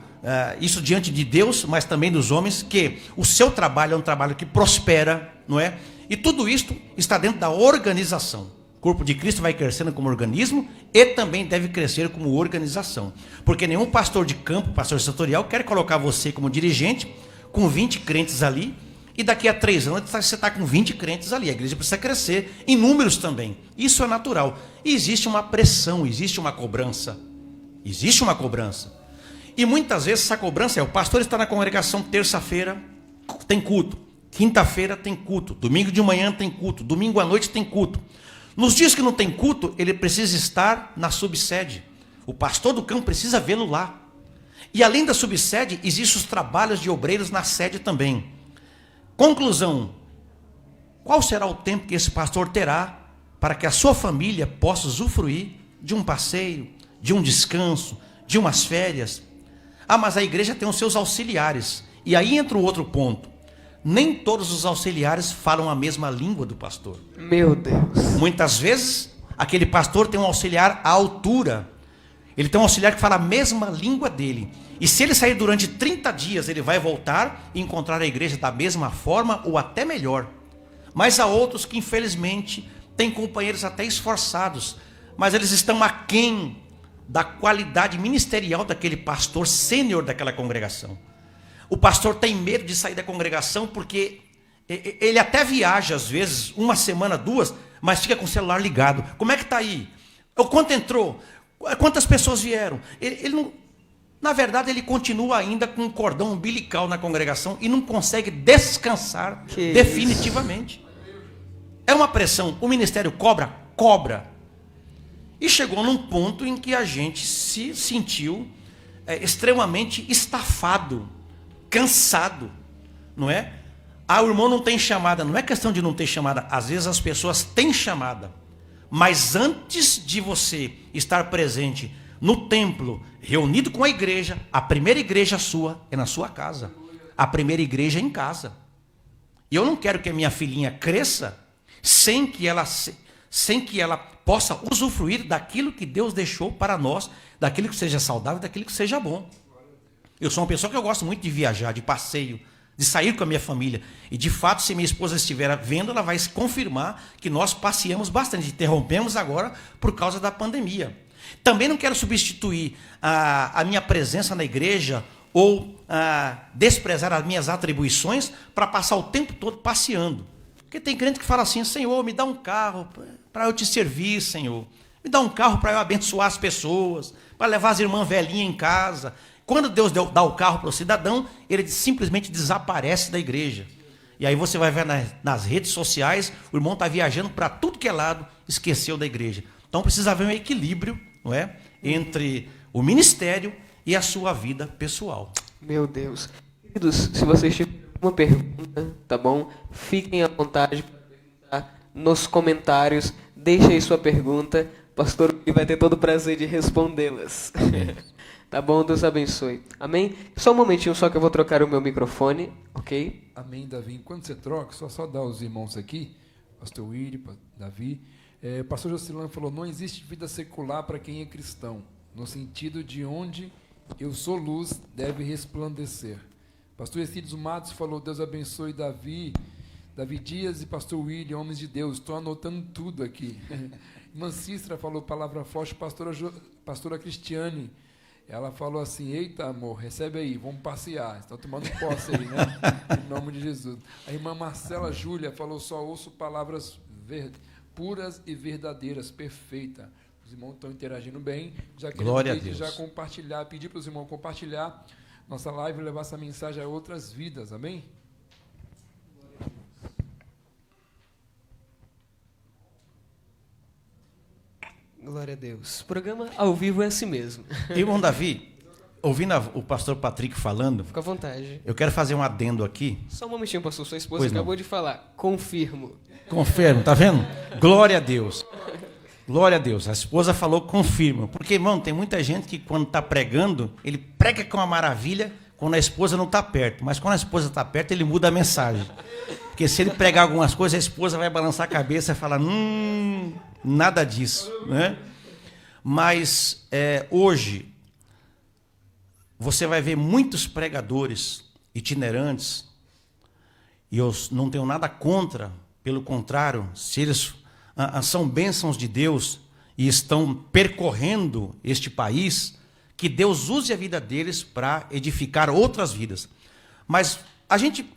isso diante de Deus, mas também dos homens, que o seu trabalho é um trabalho que prospera, não é? E tudo isso está dentro da organização. O corpo de Cristo vai crescendo como organismo e também deve crescer como organização. Porque nenhum pastor de campo, pastor setorial, quer colocar você como dirigente com 20 crentes ali, e daqui a 3 anos você está com 20 crentes ali. A igreja precisa crescer em números também. Isso é natural. E existe uma pressão, existe uma cobrança. Existe uma cobrança. E muitas vezes essa cobrança o pastor está na congregação terça-feira, tem culto. Quinta-feira tem culto. Domingo de manhã tem culto. Domingo à noite tem culto. Nos dias que não tem culto, ele precisa estar na subsede. O pastor do campo precisa vê-lo lá. E além da subsede, existem os trabalhos de obreiros na sede também. Conclusão: qual será o tempo que esse pastor terá para que a sua família possa usufruir de um passeio, de um descanso, de umas férias? Mas a igreja tem os seus auxiliares. E aí entra o outro ponto. Nem todos os auxiliares falam a mesma língua do pastor. Meu Deus. Muitas vezes, aquele pastor tem um auxiliar à altura. Ele tem um auxiliar que fala a mesma língua dele. E se ele sair durante 30 dias, ele vai voltar e encontrar a igreja da mesma forma ou até melhor. Mas há outros que, infelizmente, têm companheiros até esforçados, mas eles estão aquém da qualidade ministerial daquele pastor sênior daquela congregação. O pastor tem medo de sair da congregação porque Ele até viaja, às vezes, uma semana, 2, mas fica com o celular ligado. Como é que está aí? O quanto entrou? Quantas pessoas vieram? Ele não, na verdade, ele continua ainda com um cordão umbilical na congregação e não consegue descansar definitivamente. É uma pressão. O ministério cobra? Cobra. E chegou num ponto em que a gente se sentiu extremamente estafado, cansado, não é? Ah, o irmão não tem chamada. Não é questão de não ter chamada. Às vezes as pessoas têm chamada. Mas antes de você estar presente no templo, reunido com a igreja, a primeira igreja sua é na sua casa. A primeira igreja é em casa. E eu não quero que a minha filhinha cresça sem que ela possa usufruir daquilo que Deus deixou para nós, daquilo que seja saudável, daquilo que seja bom. Eu sou uma pessoa que eu gosto muito de viajar, de passeio, de sair com a minha família. E, de fato, se minha esposa estiver vendo, ela vai confirmar que nós passeamos bastante. Interrompemos agora por causa da pandemia. Também não quero substituir a minha presença na igreja ou desprezar as minhas atribuições para passar o tempo todo passeando. Porque tem crente que fala assim: Senhor, me dá um carro para eu te servir, Senhor. Me dá um carro para eu abençoar as pessoas, para levar as irmãs velhinhas em casa. Quando Deus dá o carro para o cidadão, ele simplesmente desaparece da igreja. E aí você vai ver nas redes sociais, o irmão está viajando para tudo que é lado, esqueceu da igreja. Então precisa haver um equilíbrio, não é, entre o ministério e a sua vida pessoal. Meu Deus. Queridos, se vocês tiverem alguma pergunta, tá bom? Fiquem à vontade para perguntar nos comentários. Deixe aí sua pergunta. O pastor vai ter todo o prazer de respondê-las. Tá bom? Deus abençoe. Amém? Só um momentinho só que eu vou trocar o meu microfone, ok? Amém, Davi. Enquanto você troca, só dar aos irmãos aqui, pastor Willi, Davi. Pastor Jocilano falou: não existe vida secular para quem é cristão, no sentido de onde eu sou luz, deve resplandecer. Pastor Estílio Matos falou: Deus abençoe Davi Dias e pastor Willi, homens de Deus. Estou anotando tudo aqui. Irmã Cícera falou palavra forte. Pastora Cristiane, ela falou assim: eita, amor, recebe aí, vamos passear. Estão tomando posse aí, né? Em nome de Jesus. A irmã Marcela Júlia falou: só ouço palavras puras e verdadeiras, perfeita. Os irmãos estão interagindo bem. Já Glória a queremos Deus. já compartilhar, pedir para os irmãos compartilhar nossa live e levar essa mensagem a outras vidas, amém? Glória a Deus. O programa ao vivo é assim mesmo. Irmão Davi, ouvindo o pastor Patrick falando, Fica à vontade. eu quero fazer um adendo aqui. Só um momentinho, pastor. Sua esposa Pois não. acabou de falar. Confirmo. Confirmo, tá vendo? Glória a Deus. Glória a Deus. A esposa falou confirma. Porque, irmão, tem muita gente que quando está pregando, ele prega com uma maravilha quando a esposa não está perto. Mas quando a esposa está perto, ele muda a mensagem. Porque se ele pregar algumas coisas, a esposa vai balançar a cabeça e falar: nada disso, né? Mas hoje você vai ver muitos pregadores itinerantes, e eu não tenho nada contra, pelo contrário, se eles são bênçãos de Deus e estão percorrendo este país, que Deus use a vida deles para edificar outras vidas. Mas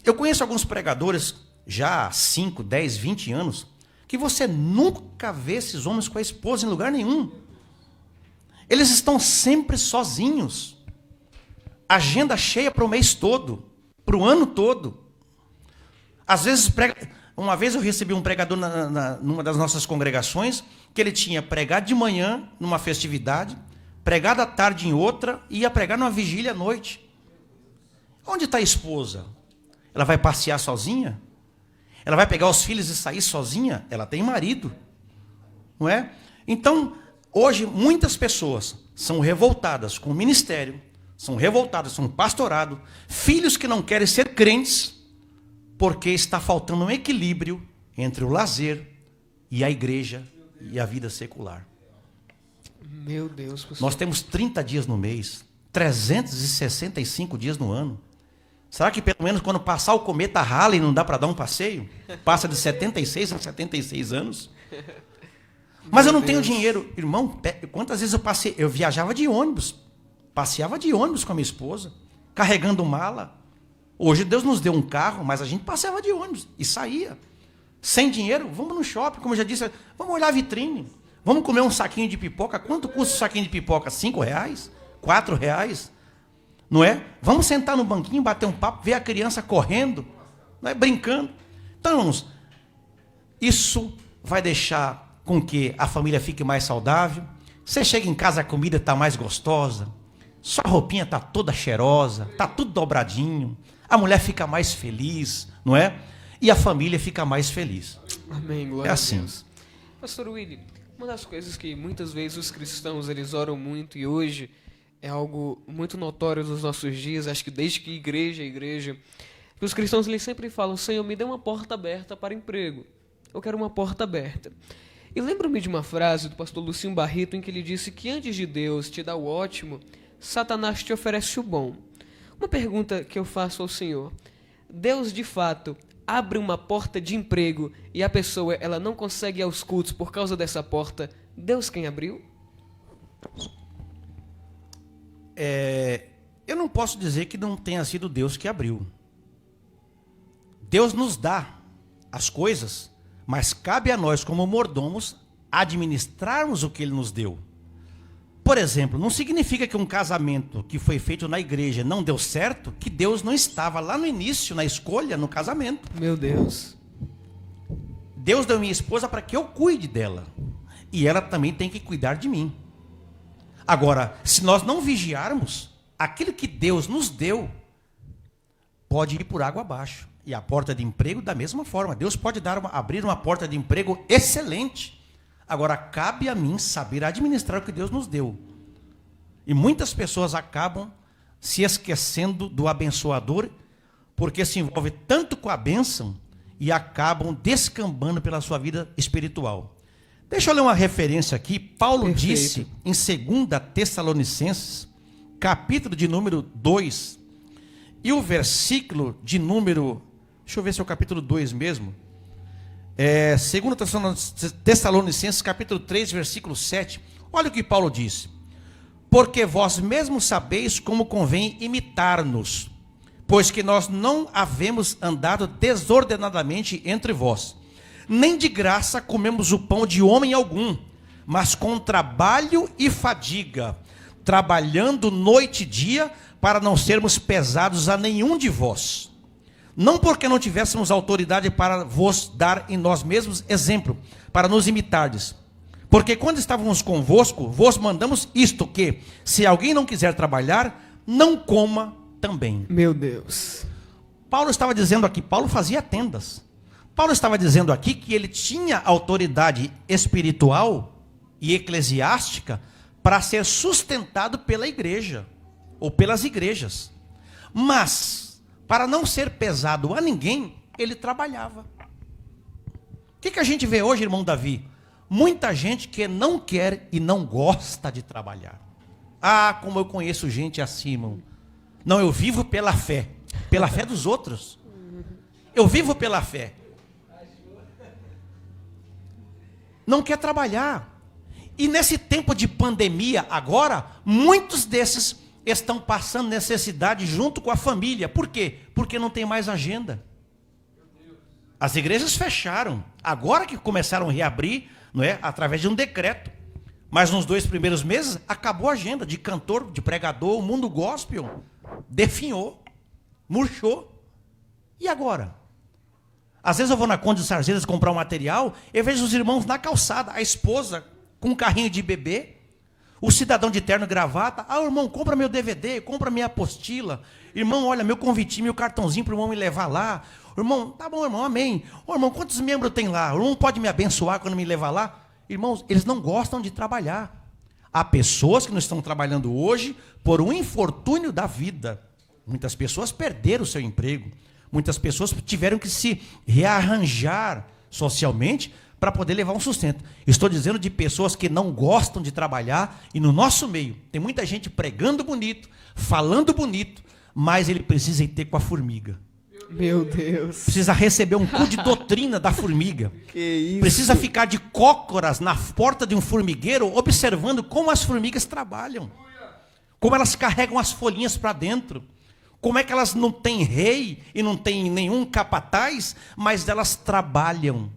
eu conheço alguns pregadores já há 5, 10, 20 anos, que você nunca vê esses homens com a esposa em lugar nenhum. Eles estão sempre sozinhos. Agenda cheia para o mês todo, para o ano todo. Às vezes, uma vez eu recebi um pregador numa das nossas congregações, que ele tinha pregado de manhã numa festividade, pregado à tarde em outra, e ia pregar numa vigília à noite. Onde está a esposa? Ela vai passear sozinha? Ela vai pegar os filhos e sair sozinha? Ela tem marido, não é? Então, hoje, muitas pessoas são revoltadas com o ministério, são revoltadas com o pastorado, filhos que não querem ser crentes, porque está faltando um equilíbrio entre o lazer e a igreja e a vida secular. Meu Deus, pastor. Nós temos 30 dias no mês, 365 dias no ano. Será que pelo menos quando passar o cometa Halley não dá para dar um passeio? Passa de 76 a 76 anos. Mas eu não tenho dinheiro. Irmão, quantas vezes eu viajava de ônibus, passeava de ônibus com a minha esposa, carregando mala. Hoje Deus nos deu um carro, mas a gente passava de ônibus e saía. Sem dinheiro, vamos no shopping, como eu já disse, vamos olhar a vitrine. Vamos comer um saquinho de pipoca. Quanto custa o saquinho de pipoca? R$5? R$4? Não é? Vamos sentar no banquinho, bater um papo, ver a criança correndo, não é? Brincando. Então, irmãos, isso vai deixar com que a família fique mais saudável. Você chega em casa, a comida está mais gostosa, sua roupinha está toda cheirosa, está tudo dobradinho, a mulher fica mais feliz, não é? E a família fica mais feliz. Amém, glória É assim. a Deus. Pastor Willy, uma das coisas que muitas vezes os cristãos eles oram muito e hoje é algo muito notório nos nossos dias, acho que desde que igreja, que os cristãos eles sempre falam: Senhor, me dê uma porta aberta para emprego. Eu quero uma porta aberta. E lembro-me de uma frase do pastor Lucinho Barreto em que ele disse que antes de Deus te dar o ótimo, Satanás te oferece o bom. Uma pergunta que eu faço ao Senhor: Deus de fato abre uma porta de emprego e a pessoa ela não consegue ir aos cultos por causa dessa porta? Deus quem abriu? Eu não posso dizer que não tenha sido Deus que abriu. Deus nos dá as coisas, mas cabe a nós, como mordomos, administrarmos o que Ele nos deu. Por exemplo, não significa que um casamento que foi feito na igreja não deu certo, que Deus não estava lá no início, na escolha, no casamento. Meu Deus. Deus deu minha esposa para que eu cuide dela. E ela também tem que cuidar de mim. Agora, se nós não vigiarmos, aquilo que Deus nos deu pode ir por água abaixo. E a porta de emprego da mesma forma. Deus pode abrir uma porta de emprego excelente. Agora, cabe a mim saber administrar o que Deus nos deu. E muitas pessoas acabam se esquecendo do abençoador, porque se envolve tanto com a bênção e acabam descambando pela sua vida espiritual. Deixa eu ler uma referência aqui. Paulo Perfeito. disse em 2 Tessalonicenses, capítulo de número 2, e o versículo de número... Deixa eu ver se é o capítulo 2 mesmo. 2 Tessalonicenses, capítulo 3, versículo 7. Olha o que Paulo disse. Porque vós mesmos sabeis como convém imitar-nos, pois que nós não havemos andado desordenadamente entre vós. Nem de graça comemos o pão de homem algum, mas com trabalho e fadiga, trabalhando noite e dia, para não sermos pesados a nenhum de vós. Não porque não tivéssemos autoridade para vos dar em nós mesmos exemplo, para nos imitardes. Porque quando estávamos convosco, vos mandamos isto, que se alguém não quiser trabalhar, não coma também. Meu Deus. Paulo estava dizendo aqui, Paulo fazia tendas. Paulo estava dizendo aqui que ele tinha autoridade espiritual e eclesiástica para ser sustentado pela igreja, ou pelas igrejas. Mas, para não ser pesado a ninguém, ele trabalhava. O que a gente vê hoje, irmão Davi? Muita gente que não quer e não gosta de trabalhar. Ah, como eu conheço gente assim, irmão. Não, eu vivo pela fé dos outros. Eu vivo pela fé. Não quer trabalhar. E nesse tempo de pandemia agora, muitos desses estão passando necessidade junto com a família. Por quê? Porque não tem mais agenda. As igrejas fecharam. Agora que começaram a reabrir, não é? Através de um decreto. Mas nos 2 primeiros meses, acabou a agenda de cantor, de pregador. O mundo gospel definhou, murchou. E agora? Às vezes eu vou na Conde de Sarzedas comprar um material, eu vejo os irmãos na calçada, a esposa com um carrinho de bebê, o cidadão de terno e gravata. Ah, irmão, compra meu DVD, compra minha apostila. Irmão, olha, meu convitinho, meu cartãozinho para o irmão me levar lá. Irmão, tá bom, irmão, amém. Ô, irmão, quantos membros tem lá? O irmão pode me abençoar quando me levar lá? Irmãos, eles não gostam de trabalhar. Há pessoas que não estão trabalhando hoje por um infortúnio da vida. Muitas pessoas perderam o seu emprego. Muitas pessoas tiveram que se rearranjar socialmente para poder levar um sustento. Estou dizendo de pessoas que não gostam de trabalhar, e no nosso meio tem muita gente pregando bonito, falando bonito, mas ele precisa ir ter com a formiga. Meu Deus. Precisa receber um cu de doutrina da formiga. Que isso? Precisa ficar de cócoras na porta de um formigueiro, observando como as formigas trabalham. Como elas carregam as folhinhas para dentro. Como é que elas não têm rei e não têm nenhum capataz, mas elas trabalham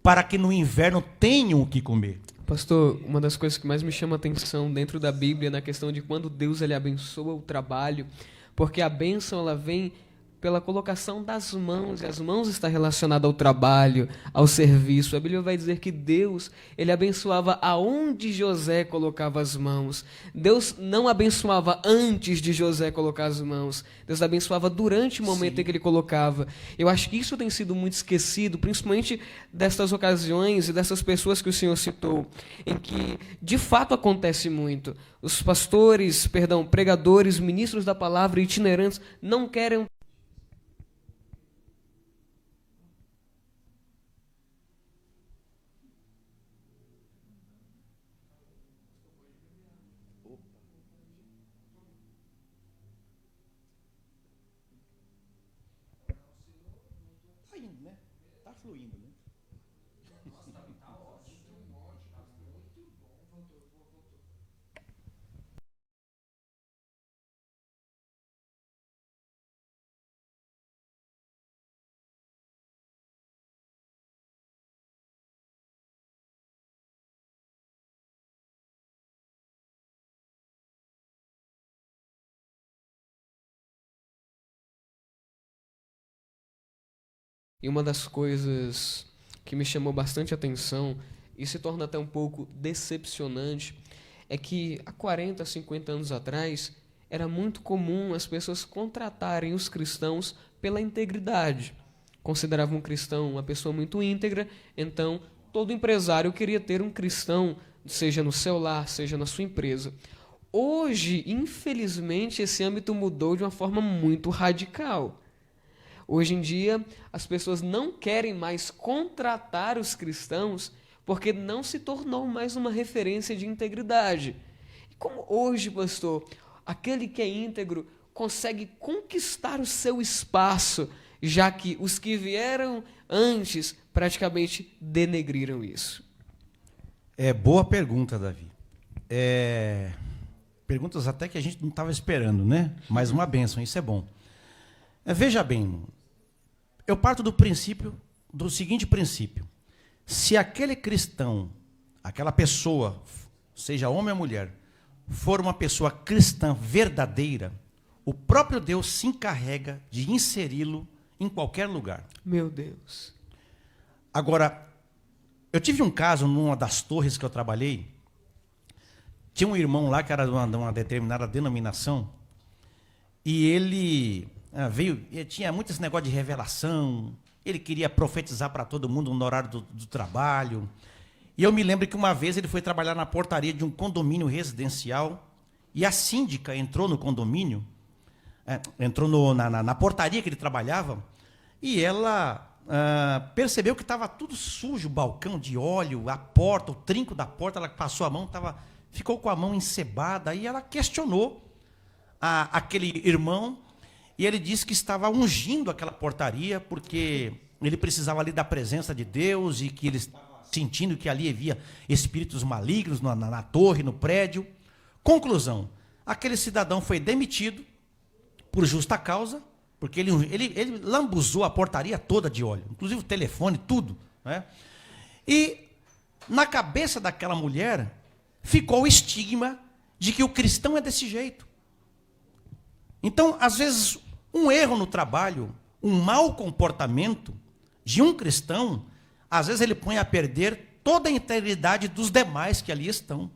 para que no inverno tenham o que comer? Pastor, uma das coisas que mais me chama a atenção dentro da Bíblia é na questão de quando Deus ele abençoa o trabalho, porque a bênção ela vem pela colocação das mãos, e as mãos está relacionada ao trabalho, ao serviço. A Bíblia vai dizer que Deus, ele abençoava aonde José colocava as mãos. Deus não abençoava antes de José colocar as mãos. Deus abençoava durante o momento em que ele colocava. Eu acho que isso tem sido muito esquecido, principalmente destas ocasiões e dessas pessoas que o Senhor citou, em que de fato acontece muito. Os pastores, pregadores, ministros da palavra, itinerantes, não querem Está indo, né? Está fluindo, né? E uma das coisas que me chamou bastante atenção e se torna até um pouco decepcionante é que há 40, 50 anos atrás era muito comum as pessoas contratarem os cristãos pela integridade. Consideravam um cristão uma pessoa muito íntegra, então todo empresário queria ter um cristão, seja no seu lar, seja na sua empresa. Hoje, infelizmente, esse âmbito mudou de uma forma muito radical. Hoje em dia, as pessoas não querem mais contratar os cristãos porque não se tornou mais uma referência de integridade. E como hoje, pastor, aquele que é íntegro consegue conquistar o seu espaço, já que os que vieram antes praticamente denegriram isso? É boa pergunta, Davi. Perguntas até que a gente não estava esperando, né? Mas uma bênção, isso é bom. Veja bem, eu parto do seguinte princípio. Se aquele cristão, aquela pessoa, seja homem ou mulher, for uma pessoa cristã verdadeira, o próprio Deus se encarrega de inseri-lo em qualquer lugar. Meu Deus. Agora, eu tive um caso numa das torres que eu trabalhei. Tinha um irmão lá que era de uma determinada denominação, e ele ele tinha muito esse negócio de revelação, ele queria profetizar para todo mundo no horário do trabalho. E eu me lembro que uma vez ele foi trabalhar na portaria de um condomínio residencial, e a síndica entrou no condomínio, entrou na portaria que ele trabalhava, e ela percebeu que estava tudo sujo, o balcão de óleo, a porta, o trinco da porta, ela passou a mão, ficou com a mão encebada, e ela questionou aquele irmão, e ele disse que estava ungindo aquela portaria, porque ele precisava ali da presença de Deus, e que ele estava sentindo que ali havia espíritos malignos na torre, no prédio. Conclusão, aquele cidadão foi demitido por justa causa, porque ele lambuzou a portaria toda de óleo, inclusive o telefone, tudo, né? E na cabeça daquela mulher ficou o estigma de que o cristão é desse jeito. Então, às vezes, um erro no trabalho, um mau comportamento de um cristão, às vezes ele põe a perder toda a integridade dos demais que ali estão.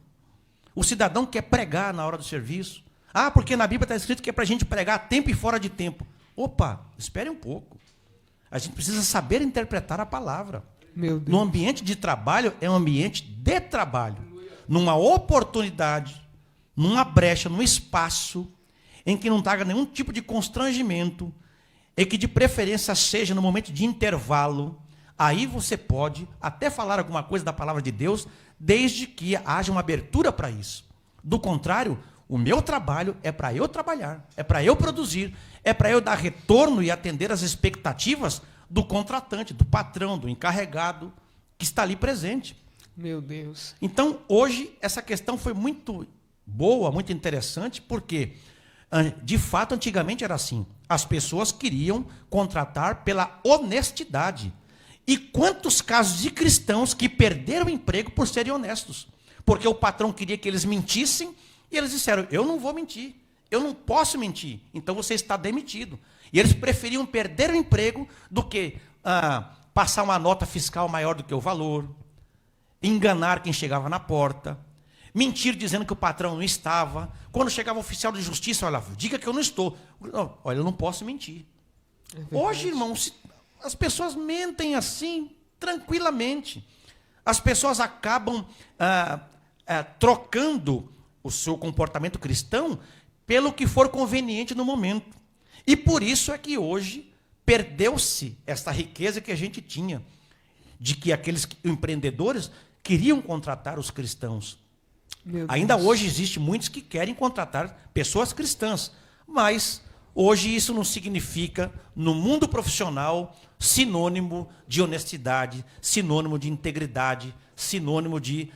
O cidadão quer pregar na hora do serviço. Porque na Bíblia está escrito que é para a gente pregar a tempo e fora de tempo. Opa, espere um pouco. A gente precisa saber interpretar a palavra. Meu Deus. No ambiente de trabalho, é um ambiente de trabalho. Numa oportunidade, numa brecha, num espaço em que não traga nenhum tipo de constrangimento, e que de preferência seja no momento de intervalo, aí você pode até falar alguma coisa da palavra de Deus, desde que haja uma abertura para isso. Do contrário, o meu trabalho é para eu trabalhar, é para eu produzir, é para eu dar retorno e atender às expectativas do contratante, do patrão, do encarregado que está ali presente. Meu Deus. Então, hoje, essa questão foi muito boa, muito interessante, porque De fato, antigamente era assim. As pessoas queriam contratar pela honestidade. E quantos casos de cristãos que perderam o emprego por serem honestos? Porque o patrão queria que eles mentissem e eles disseram, eu não vou mentir, eu não posso mentir, então você está demitido. E eles preferiam perder o emprego do que passar uma nota fiscal maior do que o valor, enganar quem chegava na porta, mentir dizendo que o patrão não estava. Quando chegava o oficial de justiça, olha, diga que eu não estou. Não, olha, eu não posso mentir. Hoje, irmãos, as pessoas mentem assim, tranquilamente. As pessoas acabam trocando o seu comportamento cristão pelo que for conveniente no momento. E por isso é que hoje perdeu-se essa riqueza que a gente tinha, de que aqueles empreendedores queriam contratar os cristãos. Ainda hoje existe muitos que querem contratar pessoas cristãs, mas hoje isso não significa, no mundo profissional, sinônimo de honestidade, sinônimo de integridade, sinônimo de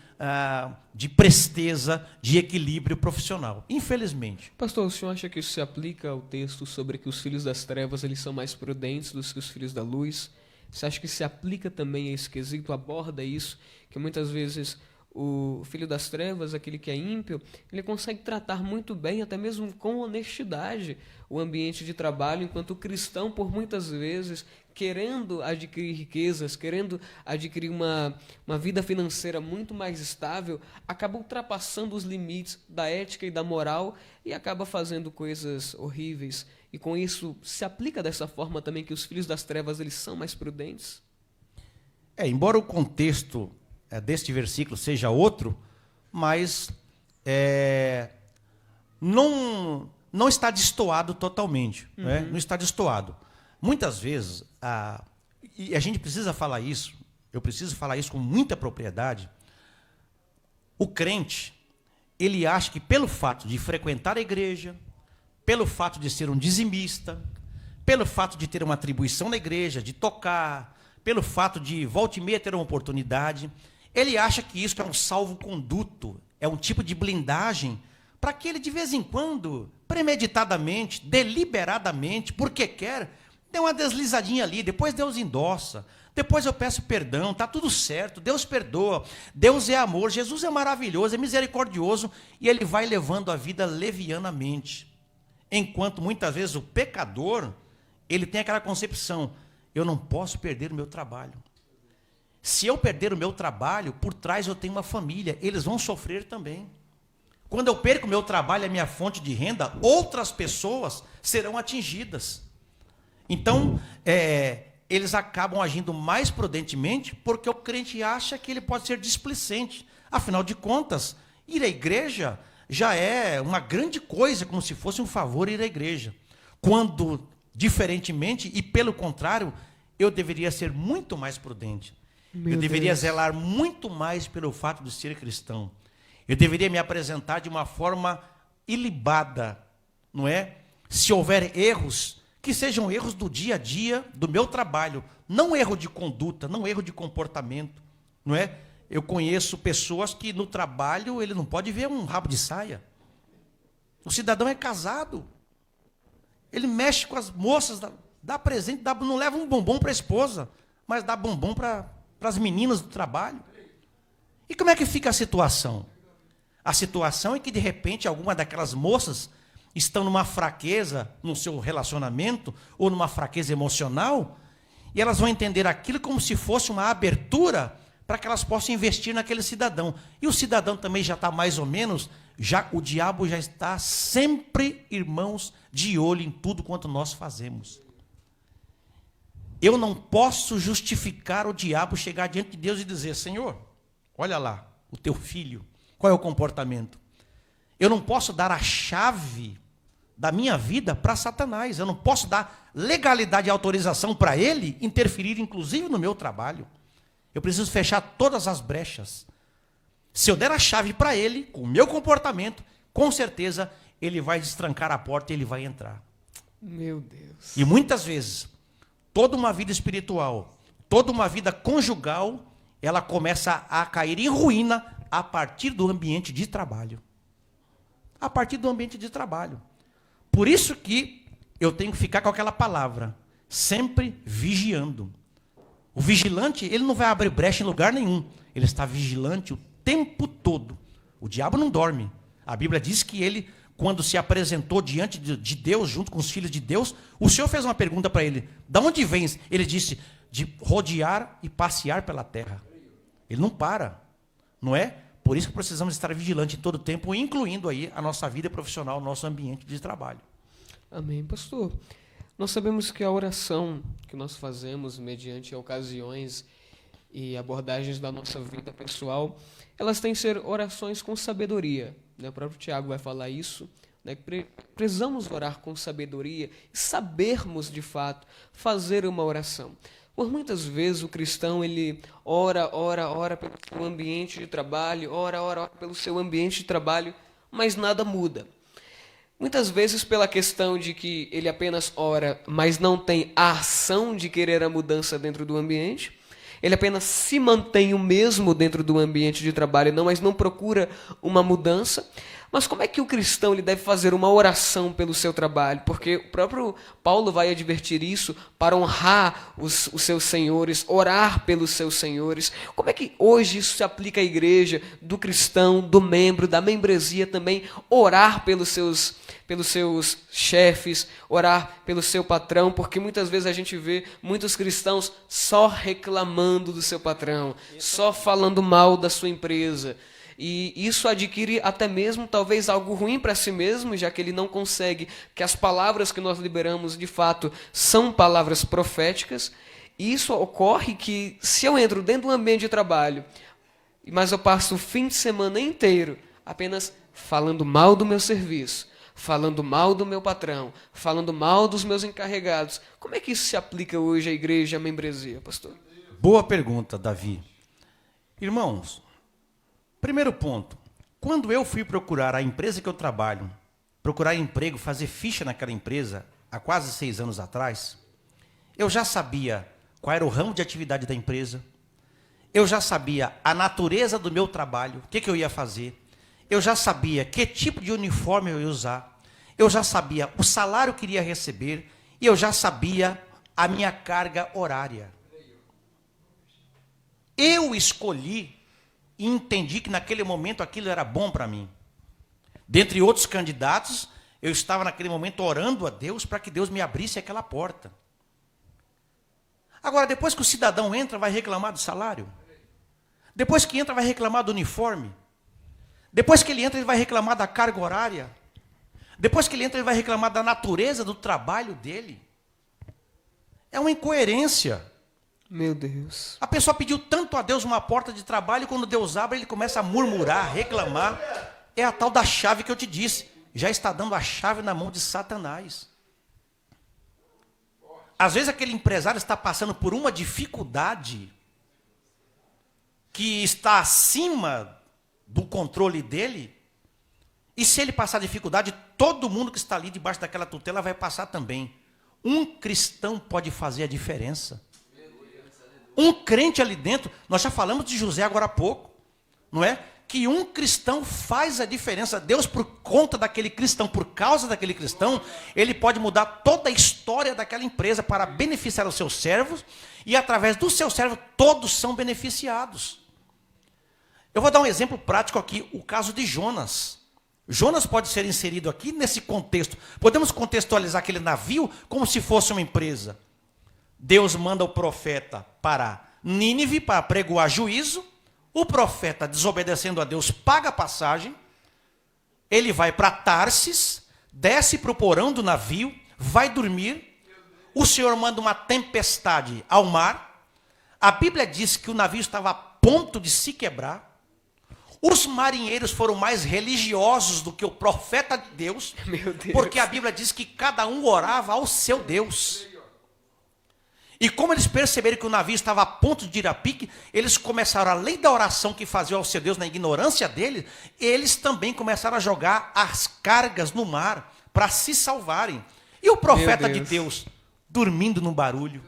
presteza, de equilíbrio profissional, infelizmente. Pastor, o senhor acha que isso se aplica ao texto sobre que os filhos das trevas eles são mais prudentes do que os filhos da luz? Você acha que se aplica também a esse quesito, aborda isso, que muitas vezes o filho das trevas, aquele que é ímpio, ele consegue tratar muito bem, até mesmo com honestidade, o ambiente de trabalho, enquanto o cristão, por muitas vezes, querendo adquirir riquezas, querendo adquirir uma vida financeira muito mais estável, acaba ultrapassando os limites da ética e da moral e acaba fazendo coisas horríveis. E com isso, se aplica dessa forma também que os filhos das trevas eles são mais prudentes? Embora o contexto deste versículo seja outro, mas não está destoado totalmente. Uhum. Né? Não está destoado. Muitas vezes, e a gente precisa falar isso, eu preciso falar isso com muita propriedade, o crente, ele acha que pelo fato de frequentar a igreja, pelo fato de ser um dizimista, pelo fato de ter uma atribuição na igreja, de tocar, pelo fato de volta e meia ter uma oportunidade, ele acha que isso é um salvo-conduto, é um tipo de blindagem para que ele, de vez em quando, premeditadamente, deliberadamente, porque quer, dê uma deslizadinha ali, depois Deus endossa, depois eu peço perdão, está tudo certo, Deus perdoa, Deus é amor, Jesus é maravilhoso, é misericordioso, e ele vai levando a vida levianamente. Enquanto muitas vezes o pecador, ele tem aquela concepção, eu não posso perder o meu trabalho. Se eu perder o meu trabalho, por trás eu tenho uma família, eles vão sofrer também. Quando eu perco o meu trabalho, a minha fonte de renda, outras pessoas serão atingidas. Então, eles acabam agindo mais prudentemente, porque o crente acha que ele pode ser displicente. Afinal de contas, ir à igreja já é uma grande coisa, como se fosse um favor ir à igreja. Quando, diferentemente, e pelo contrário, eu deveria ser muito mais prudente. Eu deveria zelar muito mais pelo fato de ser cristão. Eu deveria me apresentar de uma forma ilibada, não é? Se houver erros, que sejam erros do dia a dia, do meu trabalho, não erro de conduta, não erro de comportamento, não é? Eu conheço pessoas que no trabalho ele não pode ver um rabo de saia. O cidadão é casado, ele mexe com as moças, dá presente, não leva um bombom para a esposa, mas dá bombom para as meninas do trabalho. E como é que fica a situação? A situação é que, de repente, alguma daquelas moças estão numa fraqueza no seu relacionamento, ou numa fraqueza emocional, e elas vão entender aquilo como se fosse uma abertura para que elas possam investir naquele cidadão. E o cidadão também já está mais ou menos, o diabo já está sempre, irmãos, de olho em tudo quanto nós fazemos. Eu não posso justificar o diabo chegar diante de Deus e dizer, Senhor, olha lá, o teu filho, qual é o comportamento? Eu não posso dar a chave da minha vida para Satanás. Eu não posso dar legalidade e autorização para ele interferir, inclusive, no meu trabalho. Eu preciso fechar todas as brechas. Se eu der a chave para ele, com o meu comportamento, com certeza ele vai destrancar a porta e ele vai entrar. Meu Deus. E muitas vezes, toda uma vida espiritual, toda uma vida conjugal, ela começa a cair em ruína a partir do ambiente de trabalho. A partir do ambiente de trabalho. Por isso que eu tenho que ficar com aquela palavra, sempre vigiando. O vigilante, ele não vai abrir brecha em lugar nenhum. Ele está vigilante o tempo todo. O diabo não dorme. A Bíblia diz que ele, quando se apresentou diante de Deus, junto com os filhos de Deus, o Senhor fez uma pergunta para ele: de onde vens? Ele disse: de rodear e passear pela terra. Ele não para, não é? Por isso que precisamos estar vigilantes em todo o tempo, incluindo aí a nossa vida profissional, o nosso ambiente de trabalho. Amém, pastor. Nós sabemos que a oração que nós fazemos mediante ocasiões e abordagens da nossa vida pessoal, elas têm que ser orações com sabedoria, né? O próprio Tiago vai falar isso, né? Precisamos orar com sabedoria e sabermos, de fato, fazer uma oração. Por muitas vezes o cristão, ele ora pelo seu ambiente de trabalho, ora pelo seu ambiente de trabalho, mas nada muda. Muitas vezes pela questão de que ele apenas ora, mas não tem a ação de querer a mudança dentro do ambiente. Ele apenas se mantém o mesmo dentro do ambiente de trabalho, mas não procura uma mudança. Mas como é que o cristão ele deve fazer uma oração pelo seu trabalho? Porque o próprio Paulo vai advertir isso para honrar os seus senhores, orar pelos seus senhores. Como é que hoje isso se aplica à igreja, do cristão, do membro, da membresia também, orar pelos seus chefes, orar pelo seu patrão, porque muitas vezes a gente vê muitos cristãos só reclamando do seu patrão, só falando mal da sua empresa. E isso adquire até mesmo talvez algo ruim para si mesmo, já que ele não consegue que as palavras que nós liberamos de fato são palavras proféticas. E isso ocorre que se eu entro dentro do ambiente de trabalho, mas eu passo o fim de semana inteiro apenas falando mal do meu serviço, falando mal do meu patrão, falando mal dos meus encarregados, como é que isso se aplica hoje à igreja, à membresia, pastor? Boa pergunta, Davi. Irmãos, primeiro ponto, quando eu fui procurar a empresa que eu trabalho, procurar emprego, fazer ficha naquela empresa, há quase 6 anos atrás, eu já sabia qual era o ramo de atividade da empresa, eu já sabia a natureza do meu trabalho, o que eu ia fazer, eu já sabia que tipo de uniforme eu ia usar, eu já sabia o salário que iria receber, e eu já sabia a minha carga horária. Eu escolhi e entendi que naquele momento aquilo era bom para mim. Dentre outros candidatos, eu estava naquele momento orando a Deus para que Deus me abrisse aquela porta. Agora, depois que o cidadão entra, vai reclamar do salário? Depois que entra, vai reclamar do uniforme? Depois que ele entra, ele vai reclamar da carga horária? Depois que ele entra, ele vai reclamar da natureza do trabalho dele? É uma incoerência. Meu Deus. A pessoa pediu tanto a Deus uma porta de trabalho, e quando Deus abre, ele começa a murmurar, reclamar. É a tal da chave que eu te disse. Já está dando a chave na mão de Satanás. Às vezes aquele empresário está passando por uma dificuldade que está acima do controle dele. E se ele passar dificuldade, todo mundo que está ali debaixo daquela tutela vai passar também. Um cristão pode fazer a diferença. Um crente ali dentro, nós já falamos de José agora há pouco, não é? Que um cristão faz a diferença. Deus, por conta daquele cristão, por causa daquele cristão, ele pode mudar toda a história daquela empresa para beneficiar os seus servos, e através dos seus servos, todos são beneficiados. Eu vou dar um exemplo prático aqui, o caso de Jonas. Jonas pode ser inserido aqui nesse contexto. Podemos contextualizar aquele navio como se fosse uma empresa. Deus manda o profeta para Nínive para pregoar juízo. O profeta, desobedecendo a Deus, paga a passagem. Ele vai para Tarsis, desce para o porão do navio, vai dormir. O Senhor manda uma tempestade ao mar. A Bíblia diz que o navio estava a ponto de se quebrar. Os marinheiros foram mais religiosos do que o profeta de Deus, porque a Bíblia diz que cada um orava ao seu Deus. E como eles perceberam que o navio estava a ponto de ir a pique, eles começaram, além da oração que faziam ao seu Deus na ignorância deles, eles também começaram a jogar as cargas no mar para se salvarem. E o profeta de Deus dormindo no barulho.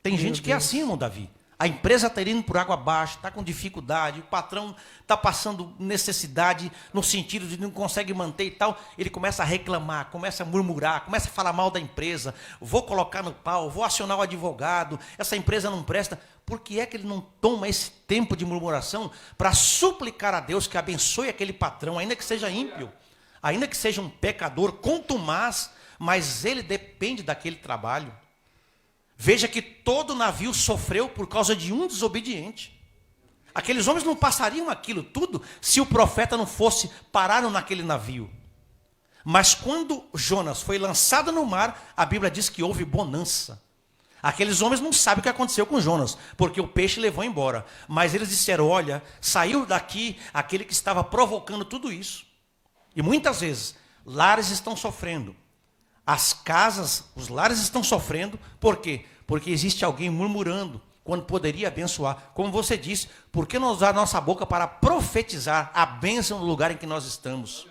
Tem gente que é assim, irmão Davi. A empresa está indo por água abaixo, está com dificuldade, o patrão está passando necessidade no sentido de não consegue manter e tal. Ele começa a reclamar, começa a murmurar, começa a falar mal da empresa. Vou colocar no pau, vou acionar o advogado, essa empresa não presta. Por que é que ele não toma esse tempo de murmuração para suplicar a Deus que abençoe aquele patrão, ainda que seja ímpio, ainda que seja um pecador contumaz, mas ele depende daquele trabalho. Veja que todo navio sofreu por causa de um desobediente. Aqueles homens não passariam aquilo tudo se o profeta não fosse parado naquele navio. Mas quando Jonas foi lançado no mar, a Bíblia diz que houve bonança. Aqueles homens não sabem o que aconteceu com Jonas, porque o peixe levou embora. Mas eles disseram, olha, saiu daqui aquele que estava provocando tudo isso. E muitas vezes, lares estão sofrendo. As casas, os lares estão sofrendo, por quê? Porque existe alguém murmurando, quando poderia abençoar. Como você disse, por que não usar nossa boca para profetizar a bênção no lugar em que nós estamos?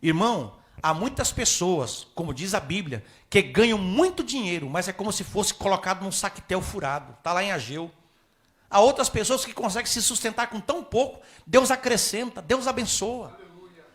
Irmão, há muitas pessoas, como diz a Bíblia, que ganham muito dinheiro, mas é como se fosse colocado num saquetel furado. Está lá em Ageu. Há outras pessoas que conseguem se sustentar com tão pouco, Deus acrescenta, Deus abençoa.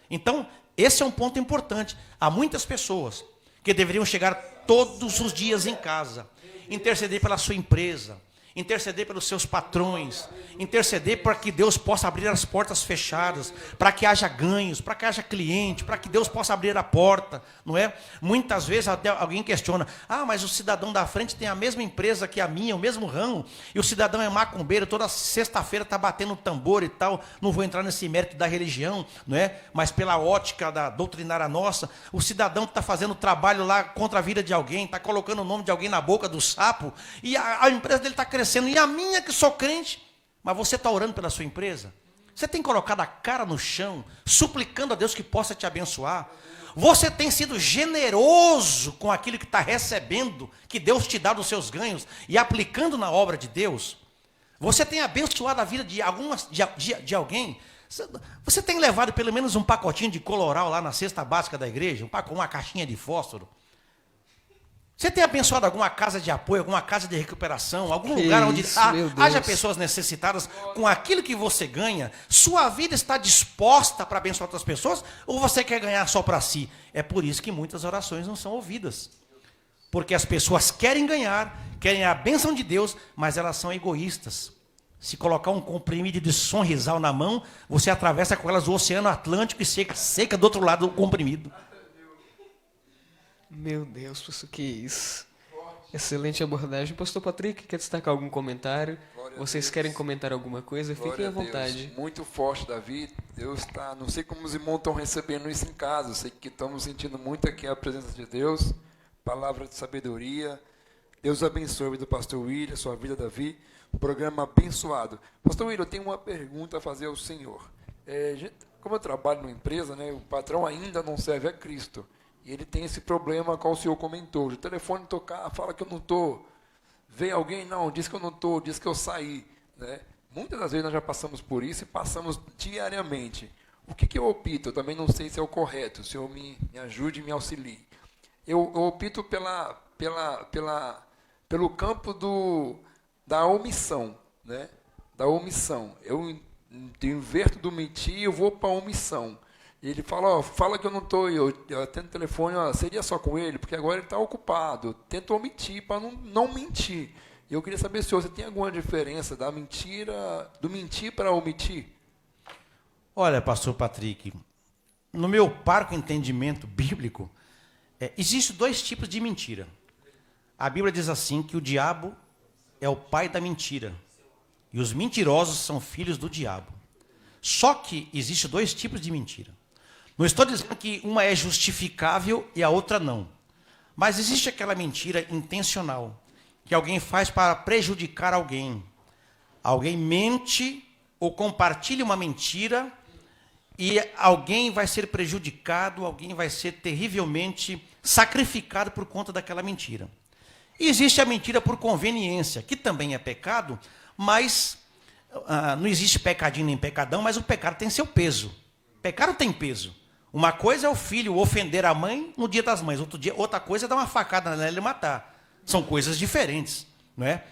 Então, esse é um ponto importante. Há muitas pessoas que deveriam chegar todos os dias em casa, interceder pela sua empresa, interceder pelos seus patrões, interceder para que Deus possa abrir as portas fechadas, para que haja ganhos, para que haja cliente, para que Deus possa abrir a porta, não é? Muitas vezes até alguém questiona, mas o cidadão da frente tem a mesma empresa que a minha, o mesmo ramo, e o cidadão é macumbeiro, toda sexta-feira está batendo tambor e tal, não vou entrar nesse mérito da religião, não é? Mas pela ótica da doutrinária nossa, o cidadão está fazendo trabalho lá contra a vida de alguém, está colocando o nome de alguém na boca do sapo, e a empresa dele está crescendo, e a minha que sou crente. Mas você está orando pela sua empresa? Você tem colocado a cara no chão, suplicando a Deus que possa te abençoar? Você tem sido generoso com aquilo que está recebendo, que Deus te dá dos seus ganhos, e aplicando na obra de Deus? Você tem abençoado a vida de alguém? Você tem levado pelo menos um pacotinho de coloral lá na cesta básica da igreja? Uma caixinha de fósforo? Você tem abençoado alguma casa de apoio, alguma casa de recuperação, algum lugar onde haja pessoas necessitadas com aquilo que você ganha? Sua vida está disposta para abençoar outras pessoas ou você quer ganhar só para si? É por isso que muitas orações não são ouvidas. Porque as pessoas querem ganhar, querem a bênção de Deus, mas elas são egoístas. Se colocar um comprimido de Sonrisal na mão, você atravessa com elas o Oceano Atlântico e seca do outro lado do comprimido. Meu Deus, pastor, que isso. Excelente abordagem. Pastor Patrick, quer destacar algum comentário? Vocês querem comentar alguma coisa? Fiquem à vontade. Muito forte, Davi. Deus está... Não sei como os irmãos estão recebendo isso em casa. Eu sei que estamos sentindo muito aqui a presença de Deus. Palavra de sabedoria. Deus abençoe a vida do pastor William, sua vida, Davi. Um programa abençoado. Pastor William, eu tenho uma pergunta a fazer ao senhor. Como eu trabalho numa empresa, né, o patrão ainda não serve a Cristo. E ele tem esse problema qual o senhor comentou. O telefone tocar, fala que eu não estou. Veio alguém, não, diz que eu não estou, diz que eu saí. Né? Muitas das vezes nós já passamos por isso e passamos diariamente. O que eu opto? Eu também não sei se é o correto. O senhor me ajude e me auxilie. Eu opto pelo campo da omissão. Né? Da omissão. Eu inverto do mentir e eu vou para a omissão. Ele fala, fala que eu não estou, eu atendo o telefone, seria só com ele, porque agora ele está ocupado. Eu tento omitir para não mentir. Eu queria saber se você tem alguma diferença do mentir para omitir? Olha, pastor Patrick, no meu parco entendimento bíblico, existem dois tipos de mentira. A Bíblia diz assim, que o diabo é o pai da mentira, e os mentirosos são filhos do diabo. Só que existem dois tipos de mentira. Não estou dizendo que uma é justificável e a outra não. Mas existe aquela mentira intencional, que alguém faz para prejudicar alguém. Alguém mente ou compartilha uma mentira e alguém vai ser prejudicado, alguém vai ser terrivelmente sacrificado por conta daquela mentira. E existe a mentira por conveniência, que também é pecado, mas não existe pecadinho nem pecadão, mas o pecado tem seu peso. O pecado tem peso. Uma coisa é o filho ofender a mãe no dia das mães, outra coisa é dar uma facada nela e matar. São coisas diferentes, não é?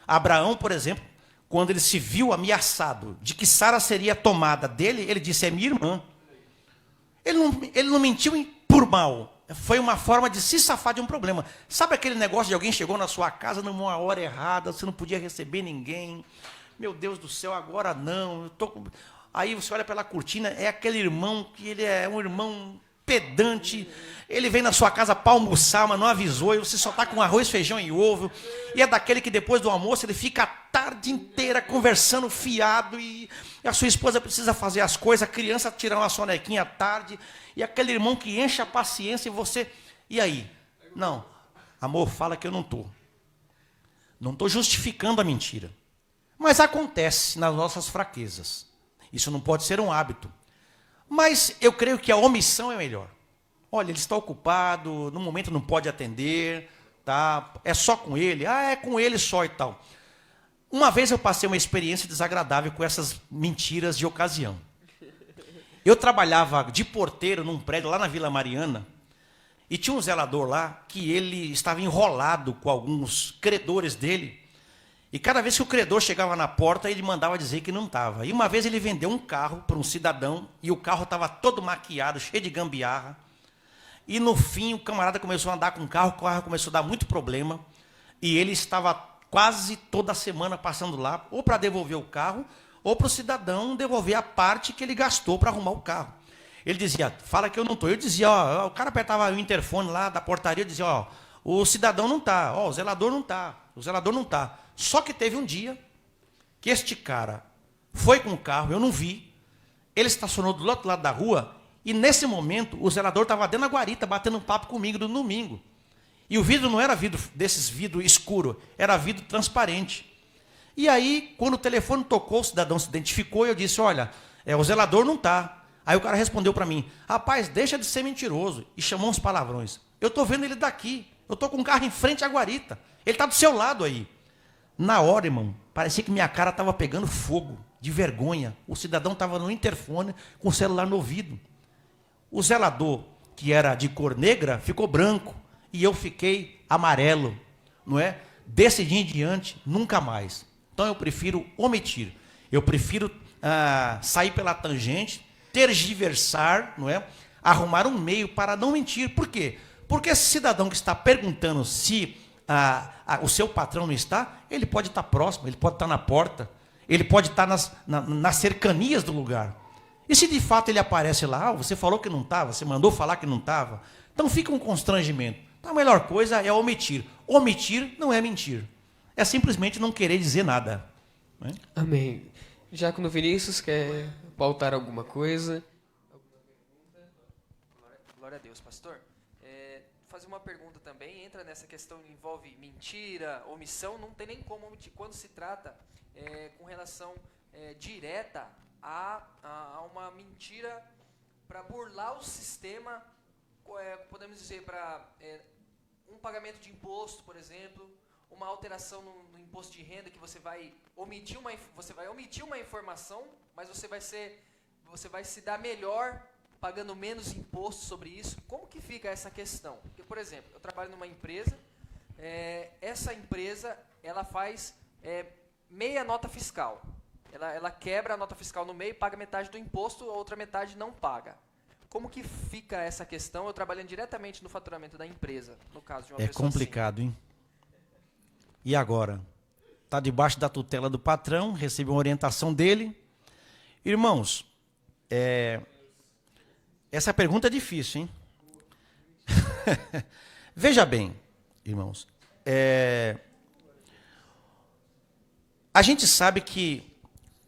Abraão, por exemplo, quando ele se viu ameaçado de que Sara seria tomada dele, ele disse, é minha irmã. Ele não mentiu por mal. Foi uma forma de se safar de um problema. Sabe aquele negócio de alguém chegou na sua casa numa hora errada, você não podia receber ninguém. Meu Deus do céu, agora não. Aí você olha pela cortina, é aquele irmão que ele é um irmão pedante. Ele vem na sua casa para almoçar, mas não avisou, e você só está com arroz, feijão e ovo. E é daquele que depois do almoço ele fica a tarde inteira conversando fiado, e a sua esposa precisa fazer as coisas, a criança tirar uma sonequinha à tarde, e aquele irmão que enche a paciência e você... E aí? Não, amor, fala que eu não estou. Não estou justificando a mentira. Mas acontece nas nossas fraquezas. Isso não pode ser um hábito. Mas eu creio que a omissão é melhor. Olha, ele está ocupado, no momento não pode atender, tá? É só com ele, é com ele só e tal. Uma vez eu passei uma experiência desagradável com essas mentiras de ocasião. Eu trabalhava de porteiro num prédio lá na Vila Mariana, e tinha um zelador lá que ele estava enrolado com alguns credores dele, e cada vez que o credor chegava na porta, ele mandava dizer que não estava. E uma vez ele vendeu um carro para um cidadão, e o carro estava todo maquiado, cheio de gambiarra. E no fim o camarada começou a andar com o carro começou a dar muito problema, e ele estava quase toda semana passando lá, ou para devolver o carro, ou para o cidadão devolver a parte que ele gastou para arrumar o carro. Ele dizia, fala que eu não estou. Eu dizia, o cara apertava o interfone lá da portaria, dizia, o cidadão não está, o zelador não está, o zelador não está. Só que teve um dia que este cara foi com o carro, eu não vi, ele estacionou do outro lado da rua, e nesse momento o zelador estava dentro da guarita, batendo um papo comigo no domingo. E o vidro não era vidro desses vidro escuro, era vidro transparente. E aí, quando o telefone tocou, o cidadão se identificou, e eu disse, olha, o zelador não está. Aí o cara respondeu para mim, rapaz, deixa de ser mentiroso, e chamou uns palavrões. Eu estou vendo ele daqui, eu estou com o carro em frente à guarita, ele está do seu lado aí. Na hora, irmão, parecia que minha cara estava pegando fogo, de vergonha. O cidadão estava no interfone, com o celular no ouvido. O zelador, que era de cor negra, ficou branco, e eu fiquei amarelo, não é? Desse dia em diante, nunca mais. Então eu prefiro omitir, eu prefiro sair pela tangente, tergiversar, não é? Arrumar um meio para não mentir. Por quê? Porque esse cidadão que está perguntando se o seu patrão não está, ele pode estar próximo, ele pode estar na porta, ele pode estar nas cercanias do lugar. E se de fato ele aparece lá, você falou que não estava, você mandou falar que não estava, então fica um constrangimento. Então a melhor coisa é omitir. Omitir não é mentir. É simplesmente não querer dizer nada. Né? Amém. Diácono Vinícius, quer pautar alguma coisa? Glória a Deus, pastor. Fazer uma pergunta também, entra nessa questão, envolve mentira, omissão, não tem nem como omitir. Quando se trata com relação direta a uma mentira para burlar o sistema, podemos dizer, para um pagamento de imposto, por exemplo, uma alteração no imposto de renda, que você vai omitir uma informação, mas você vai se dar melhor pagando menos imposto sobre isso. Como que fica essa questão? Porque, por exemplo, eu trabalho numa empresa, essa empresa ela faz meia nota fiscal. Ela quebra a nota fiscal no meio, paga metade do imposto, a outra metade não paga. Como que fica essa questão? Eu trabalhando diretamente no faturamento da empresa, no caso de uma pessoa complicado, hein? E agora? Está debaixo da tutela do patrão, recebe uma orientação dele. Irmãos, essa pergunta é difícil, hein? Veja bem, irmãos. A gente sabe que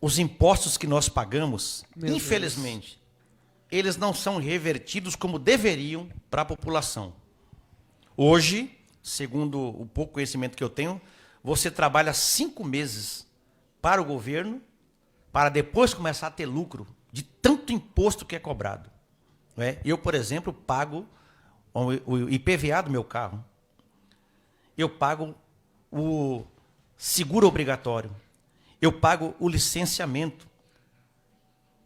os impostos que nós pagamos, infelizmente, eles não são revertidos como deveriam para a população. Hoje, segundo o pouco conhecimento que eu tenho, você trabalha 5 meses para o governo, para depois começar a ter lucro de tanto imposto que é cobrado. Não é? Eu, por exemplo, pago o IPVA do meu carro. Eu pago o seguro obrigatório. Eu pago o licenciamento.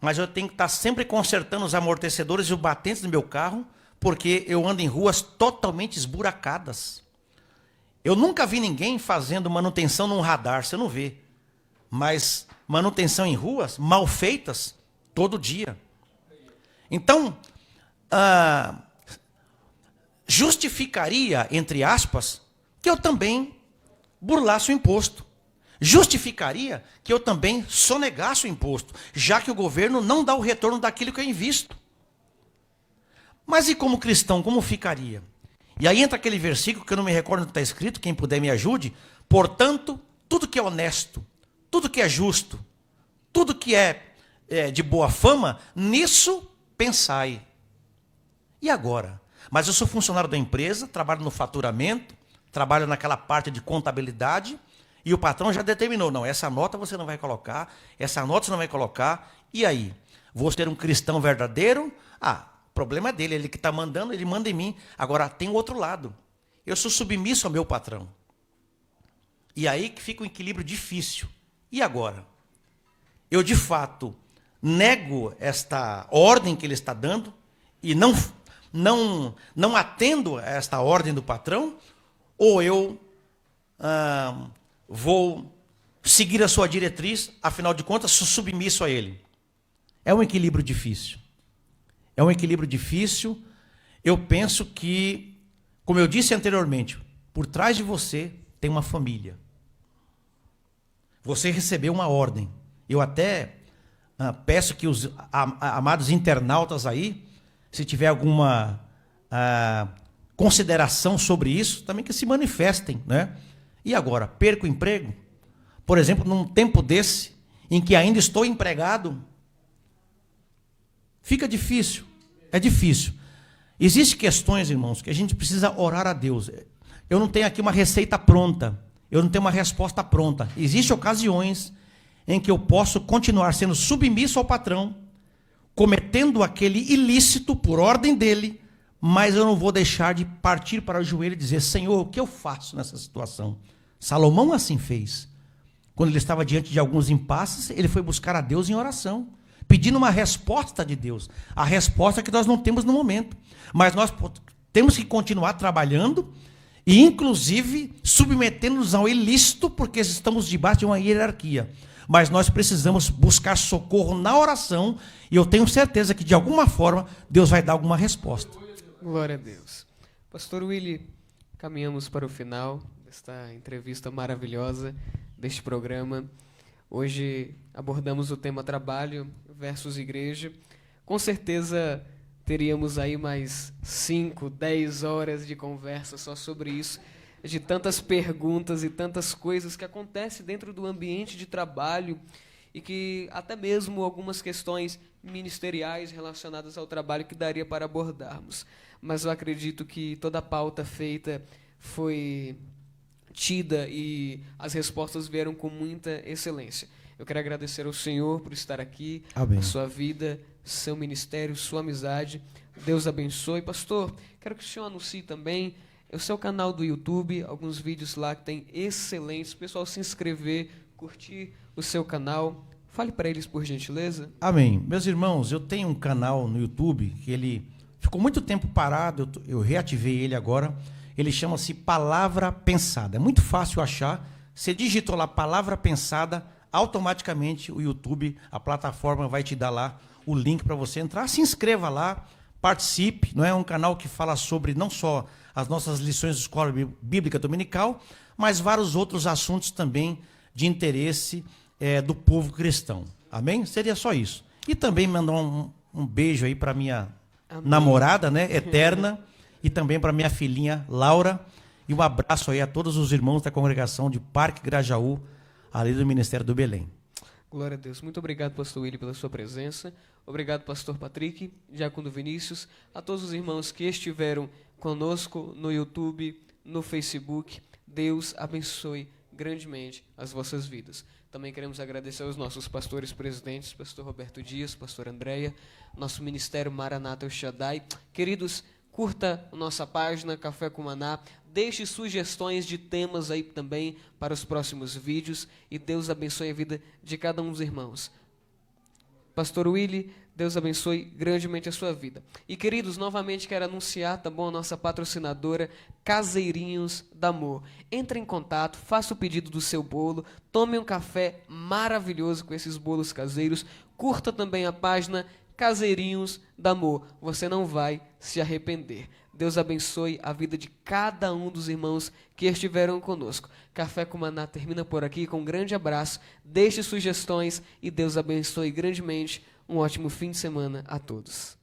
Mas eu tenho que estar sempre consertando os amortecedores e os batentes do meu carro, porque eu ando em ruas totalmente esburacadas. Eu nunca vi ninguém fazendo manutenção num radar, você não vê. Mas manutenção em ruas, mal feitas, todo dia. Então, justificaria, entre aspas, que eu também burlasse o imposto. Justificaria que eu também sonegasse o imposto, já que o governo não dá o retorno daquilo que eu invisto. Mas e como cristão, como ficaria? E aí entra aquele versículo que eu não me recordo onde está escrito, quem puder me ajude. Portanto, tudo que é honesto, tudo que é justo, tudo que é de boa fama, nisso pensai. E agora? Mas eu sou funcionário da empresa, trabalho no faturamento, trabalho naquela parte de contabilidade, e o patrão já determinou, não, essa nota você não vai colocar, essa nota você não vai colocar, e aí? Vou ser um cristão verdadeiro? O problema é dele, ele que está mandando, ele manda em mim. Agora, tem o outro lado. Eu sou submisso ao meu patrão. E aí que fica um equilíbrio difícil. E agora? Eu, de fato, nego esta ordem que ele está dando e não atendo a esta ordem do patrão? Ou eu vou seguir a sua diretriz, afinal de contas, sou submisso a ele? É um equilíbrio difícil. É um equilíbrio difícil. Eu penso que, como eu disse anteriormente, por trás de você tem uma família. Você recebeu uma ordem. Eu até peço que os amados internautas aí, se tiver alguma consideração sobre isso, também que se manifestem, né? E agora, perco o emprego? Por exemplo, num tempo desse, em que ainda estou empregado, fica difícil, é difícil. Existem questões, irmãos, que a gente precisa orar a Deus. Eu não tenho aqui uma receita pronta, eu não tenho uma resposta pronta. Existem ocasiões em que eu posso continuar sendo submisso ao patrão, cometendo aquele ilícito por ordem dele, mas eu não vou deixar de partir para o joelho e dizer, Senhor, o que eu faço nessa situação? Salomão assim fez. Quando ele estava diante de alguns impasses, ele foi buscar a Deus em oração, pedindo uma resposta de Deus. A resposta que nós não temos no momento. Mas nós temos que continuar trabalhando e, inclusive, submetendo-nos ao ilícito, porque estamos debaixo de uma hierarquia. Mas nós precisamos buscar socorro na oração e eu tenho certeza que, de alguma forma, Deus vai dar alguma resposta. Glória a Deus. Pastor Willy, caminhamos para o final desta entrevista maravilhosa, deste programa. Hoje abordamos o tema trabalho versus igreja. Com certeza teríamos aí mais 5, 10 horas de conversa só sobre isso, de tantas perguntas e tantas coisas que acontecem dentro do ambiente de trabalho e que até mesmo algumas questões ministeriais relacionadas ao trabalho que daria para abordarmos. Mas eu acredito que toda a pauta feita foi tida e as respostas vieram com muita excelência. Eu quero agradecer ao Senhor por estar aqui, Amém. a sua vida, seu ministério, sua amizade. Deus abençoe. Pastor, quero que o senhor anuncie também o seu canal do YouTube, alguns vídeos lá que tem excelentes. O pessoal se inscrever, curtir o seu canal. Fale para eles, por gentileza. Amém. Meus irmãos, eu tenho um canal no YouTube que ele ficou muito tempo parado, eu reativei ele agora. Ele chama-se Palavra Pensada. É muito fácil achar. Você digitou lá Palavra Pensada, automaticamente o YouTube, a plataforma vai te dar lá o link para você entrar. Se inscreva lá, participe. Não é um canal que fala sobre não só as nossas lições de escola bíblica dominical, mas vários outros assuntos também de interesse do povo cristão. Amém? Seria só isso. E também mandar um beijo aí para minha namorada, né, eterna, e também para minha filhinha Laura. E um abraço aí a todos os irmãos da congregação de Parque Grajaú, ali do Ministério do Belém. Glória a Deus. Muito obrigado, pastor Willy, pela sua presença. Obrigado, pastor Patrick, Diácono Vinícius, a todos os irmãos que estiveram conosco no YouTube, no Facebook. Deus abençoe grandemente as vossas vidas. Também queremos agradecer aos nossos pastores presidentes, pastor Roberto Dias, pastor Andréia, nosso ministério Maranata El Shaddai. Queridos, curta a nossa página Café com Maná, deixe sugestões de temas aí também para os próximos vídeos e Deus abençoe a vida de cada um dos irmãos. Pastor Willy, Deus abençoe grandemente a sua vida. E queridos, novamente quero anunciar, tá bom, a nossa patrocinadora Caseirinhos da Amor. Entre em contato, faça o pedido do seu bolo, tome um café maravilhoso com esses bolos caseiros, curta também a página Caseirinhos da Amor. Você não vai se arrepender. Deus abençoe a vida de cada um dos irmãos que estiveram conosco. Café com Maná termina por aqui com um grande abraço. Deixe sugestões e Deus abençoe grandemente. Um ótimo fim de semana a todos.